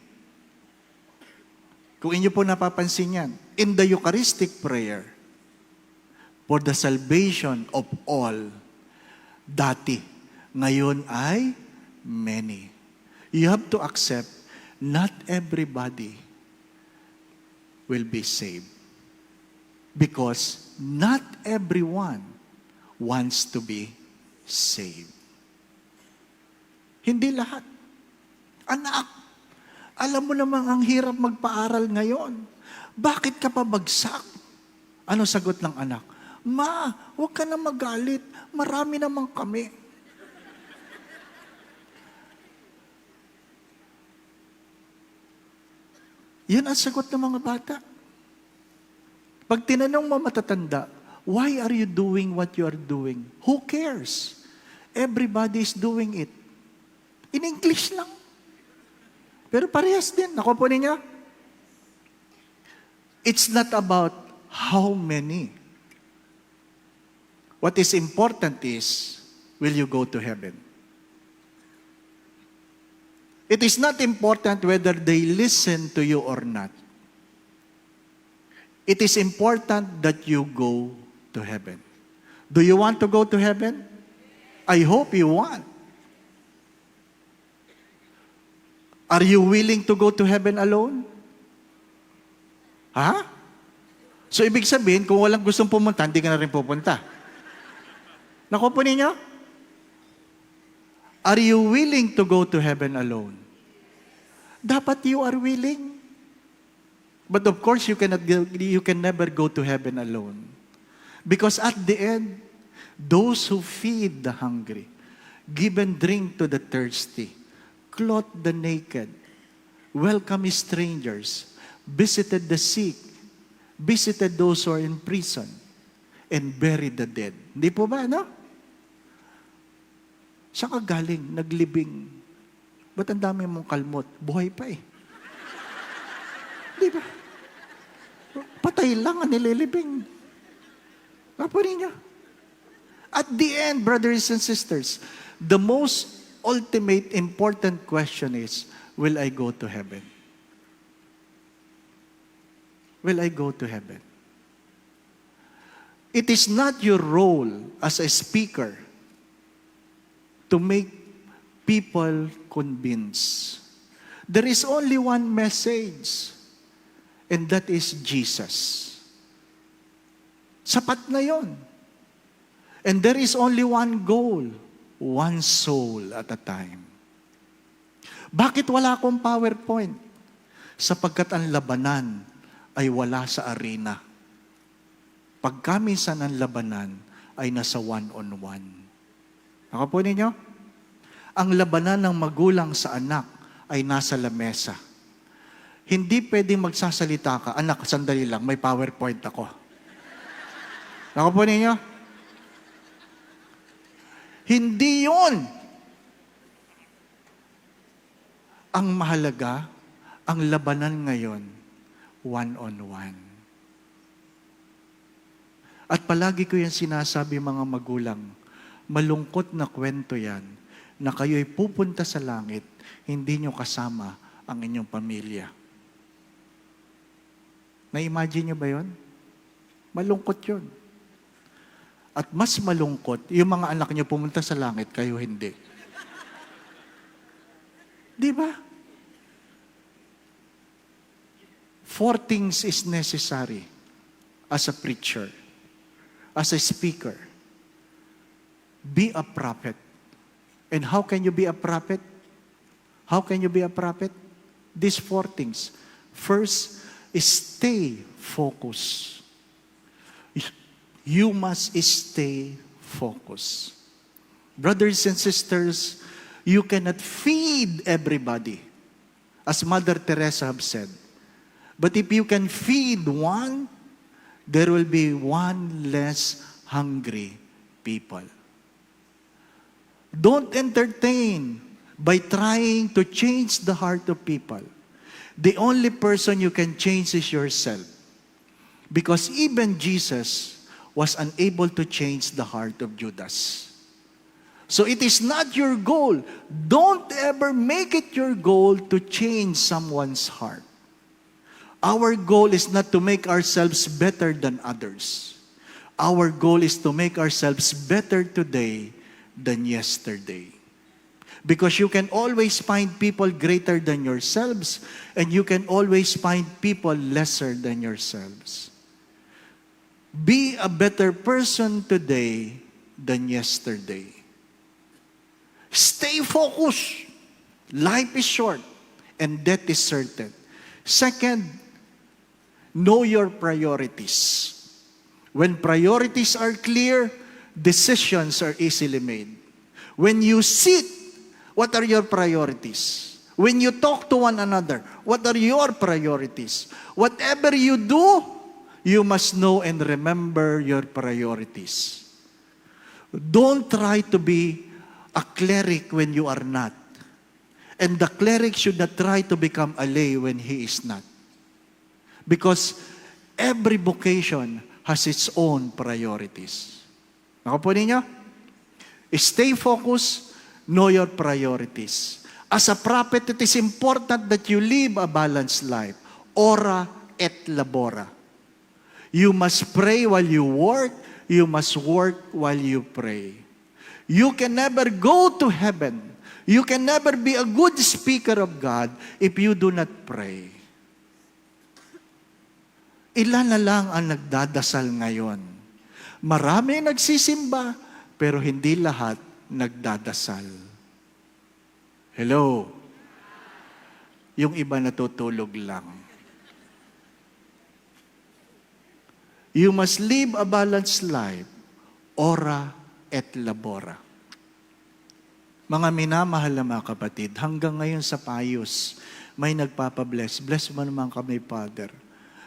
Kung inyo po napapansin yan, in the Eucharistic prayer, for the salvation of all, dati, ngayon ay many. You have to accept, not everybody will be saved. Because not everyone wants to be saved. Hindi lahat. Anak, alam mo namang ang hirap magpaaral ngayon. Bakit ka pa bagsak? Ano sagot ng anak? Ma, huwag ka na magalit. Marami naman kami. Yan ang sagot ng mga bata. Pag tinanong mo matatanda, why are you doing what you are doing? Who cares? Everybody is doing it. In English lang. Pero parehas din. Nakuha po ninyo? It's not about how many. What is important is, will you go to heaven? It is not important whether they listen to you or not. It is important that you go to heaven. Do you want to go to heaven? I hope you want. Are you willing to go to heaven alone? Ha? So, ibig sabihin, kung walang gustong pumunta, hindi ka na rin pupunta. Nakuha po ninyo? Are you willing to go to heaven alone? Dapat you are willing. But of course, you can never go to heaven alone. Because at the end, those who feed the hungry, give and drink to the thirsty, clothe the naked, welcome strangers, visited the sick, visited those who are in prison, and buried the dead. Hindi po ba, no? Siya ka galing, naglibing. Ba't ang dami mong kalmot? Buhay pa eh. Di ba? Patay lang ang nililibing. Kapo ninyo. At the end, brothers and sisters, the most ultimate important question is, will I go to heaven? Will I go to heaven? It is not your role as a speaker to make people convinced. There is only one message, and that is Jesus. Sapat na yon. And there is only one goal, one soul at a time. Bakit wala akong PowerPoint? Sapagkat ang labanan ay wala sa arena. Pagkaminsan ang labanan ay nasa one-on-one. Ako po ninyo? Ang labanan ng magulang sa anak ay nasa lamesa. Hindi pwedeng magsasalita ka, anak, sandali lang, may PowerPoint ako. Naku po ninyo? Hindi yun. Ang mahalaga, ang labanan ngayon, one-on-one. At palagi ko yan sinasabi mga magulang, malungkot na kwento yan, na kayo'y pupunta sa langit, hindi nyo kasama ang inyong pamilya. Na-imagine nyo ba yun? Malungkot yun. At mas malungkot, yung mga anak nyo pumunta sa langit, kayo hindi. Di ba? 4 things is necessary as a preacher, as a speaker. Be a prophet. And how can you be a prophet? How can you be a prophet? These 4 things. First is stay focused. You must stay focused. Brothers and sisters, you cannot feed everybody, as Mother Teresa have said. But if you can feed one, there will be one less hungry people. Don't entertain by trying to change the heart of people. The only person you can change is yourself. Because even Jesus was unable to change the heart of Judas. So it is not your goal. Don't ever make it your goal to change someone's heart. Our goal is not to make ourselves better than others. Our goal is to make ourselves better today than yesterday. Because you can always find people greater than yourselves, and you can always find people lesser than yourselves. Be a better person today than yesterday. Stay focused. Life is short and death is certain. Second, know your priorities. When priorities are clear, decisions are easily made. When you sit, what are your priorities? When you talk to one another, what are your priorities? Whatever you do, you must know and remember your priorities. Don't try to be a cleric when you are not. And the cleric should not try to become a lay when he is not. Because every vocation has its own priorities. Naku po ninyo? Stay focused, know your priorities. As a prophet, it is important that you live a balanced life. Ora et labora. You must pray while you work. You must work while you pray. You can never go to heaven. You can never be a good speaker of God if you do not pray. Ilan na lang ang nagdadasal ngayon. Marami nagsisimba, pero hindi lahat nagdadasal. Hello? Yung iba natutulog lang. You must live a balanced life, ora et labora. Mga minamahal na mga kapatid, hanggang ngayon sa Payos, may nagpapabless. Bless mo naman kami, Father.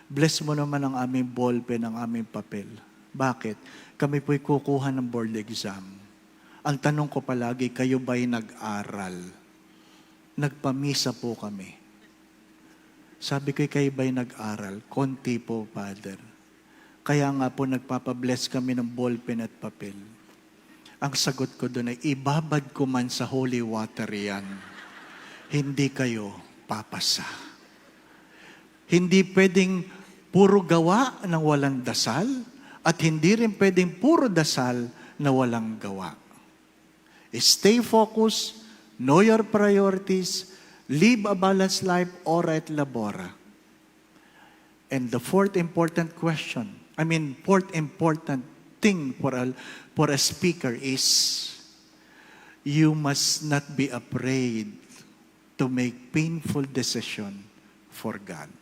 Bless mo naman ang aming ballpen, ang aming papel. Bakit? Kami po'y kukuha ng board exam. Ang tanong ko palagi, kayo ba'y nag-aral? Nagpamisa po kami. Sabi ko, kayo ba'y nag-aral? Konti po, Father. Kaya nga po nagpapabless kami ng ballpen at papel. Ang sagot ko doon ay, ibabad ko man sa holy water yan. Hindi kayo papasa. Hindi pwedeng puro gawa ng walang dasal, at hindi rin pwedeng puro dasal na walang gawa. Stay focused, know your priorities, live a balanced life, ora et labora. And the fourth important thing for a speaker is, you must not be afraid to make painful decision for God.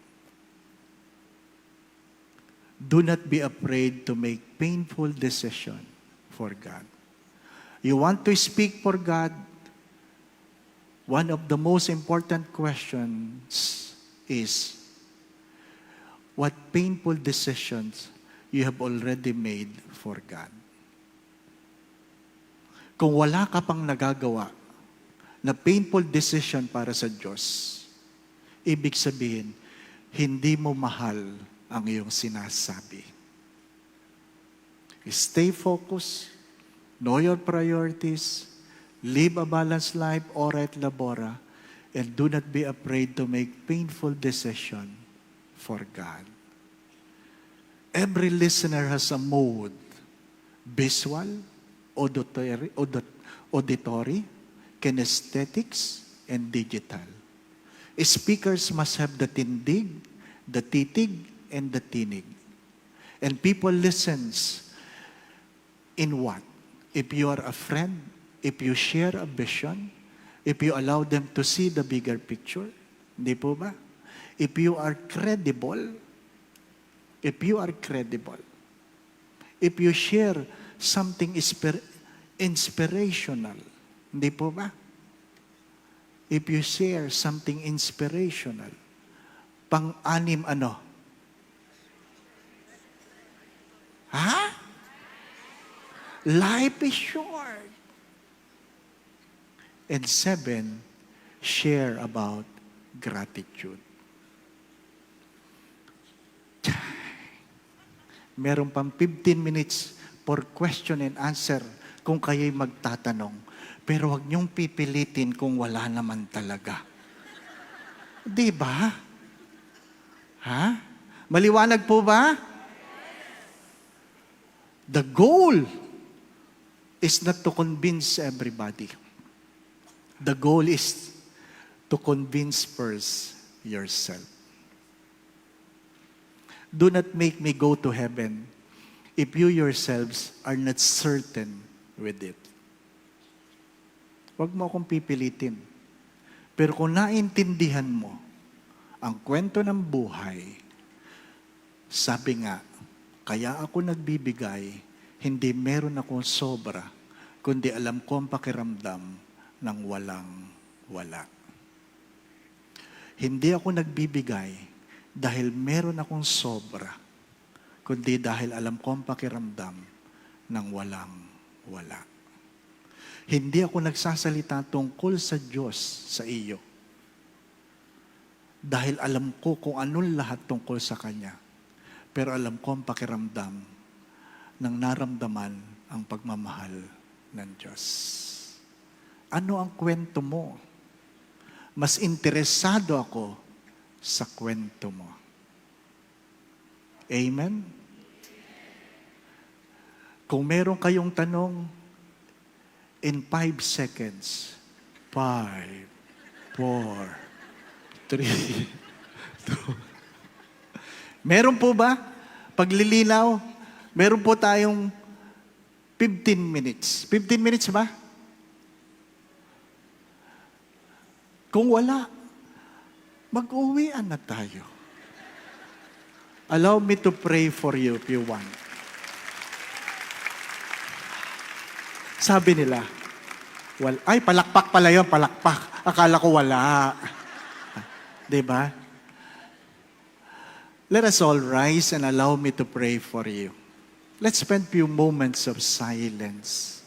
Do not be afraid to make painful decision for God. You want to speak for God, one of the most important questions is, what painful decisions you have already made for God? Kung wala ka pang nagagawa na painful decision para sa Diyos, ibig sabihin, hindi mo mahal ang iyong sinasabi. Stay focused, know your priorities, live a balanced life, ora et labora, and do not be afraid to make painful decision for God. Every listener has a mode, visual, auditory, kinesthetics, and digital. Speakers must have the tindig, the titig, and the tinig. And people listens in what? If you are a friend, if you share a vision, if you allow them to see the bigger picture, hindi po ba? If you are credible, if you share something inspirational, hindi po ba? If you share something inspirational, pang-anim ano? Ha? Life is short. And 7, share about gratitude. Meron pang 15 minutes for question and answer kung kayo'y magtatanong. Pero huwag niyong pipilitin kung wala naman talaga. Di ba? Ha? Maliwanag po ba? The goal is not to convince everybody. The goal is to convince first yourself. Do not make me go to heaven if you yourselves are not certain with it. Huwag mo akong pipilitin. Pero kung naintindihan mo ang kwento ng buhay, sabi nga, kaya ako nagbibigay, hindi meron akong sobra, kundi alam ko ang pakiramdam ng walang-wala. Hindi ako nagbibigay dahil meron akong sobra, kundi dahil alam ko ang pakiramdam ng walang-wala. Hindi ako nagsasalita tungkol sa Diyos sa iyo, dahil alam ko kung anong lahat tungkol sa Kanya. Pero alam ko ang pakiramdam ng naramdaman ang pagmamahal ng Diyos. Ano ang kwento mo? Mas interesado ako sa kwento mo. Amen? Kung meron kayong tanong, in 5 seconds, 5, 4, 3, 2. Meron po ba? Paglilinaw, meron po tayong 15 minutes. 15 minutes ba? Kung wala, mag-uwian na tayo. Allow me to pray for you if you want. Sabi nila, ay, palakpak pala yun, palakpak. Akala ko wala. Diba? Let us all rise and allow me to pray for you. Let's spend few moments of silence.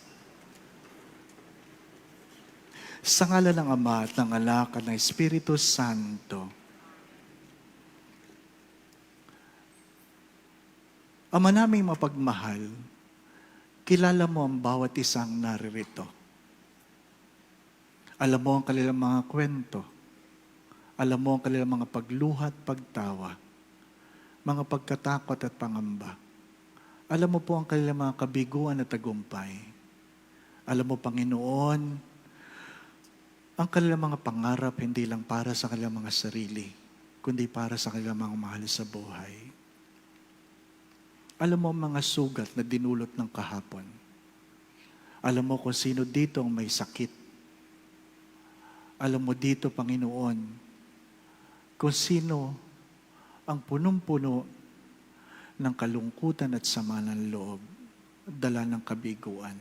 Sa ngalan ng Ama at ng Anak at ng Espiritu Santo, Ama naming mapagmahal, kilala mo ang bawat isang naririto. Alam mo ang kanilang mga kwento. Alam mo ang kanilang mga pagluha at pagtawa. Mga pagkatakot at pangamba. Alam mo po ang kanilang mga kabiguan at tagumpay. Alam mo, Panginoon, ang kanilang mga pangarap hindi lang para sa kanilang mga sarili, kundi para sa kanilang mga mahal sa buhay. Alam mo ang mga sugat na dinulot ng kahapon. Alam mo kung sino dito ang may sakit. Alam mo dito, Panginoon, kung sino ang punong-puno ng kalungkutan at sama ng loob, dala ng kabiguan.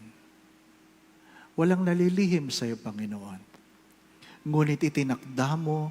Walang nalilihim sa iyo, Panginoon. ngunit itinakda mo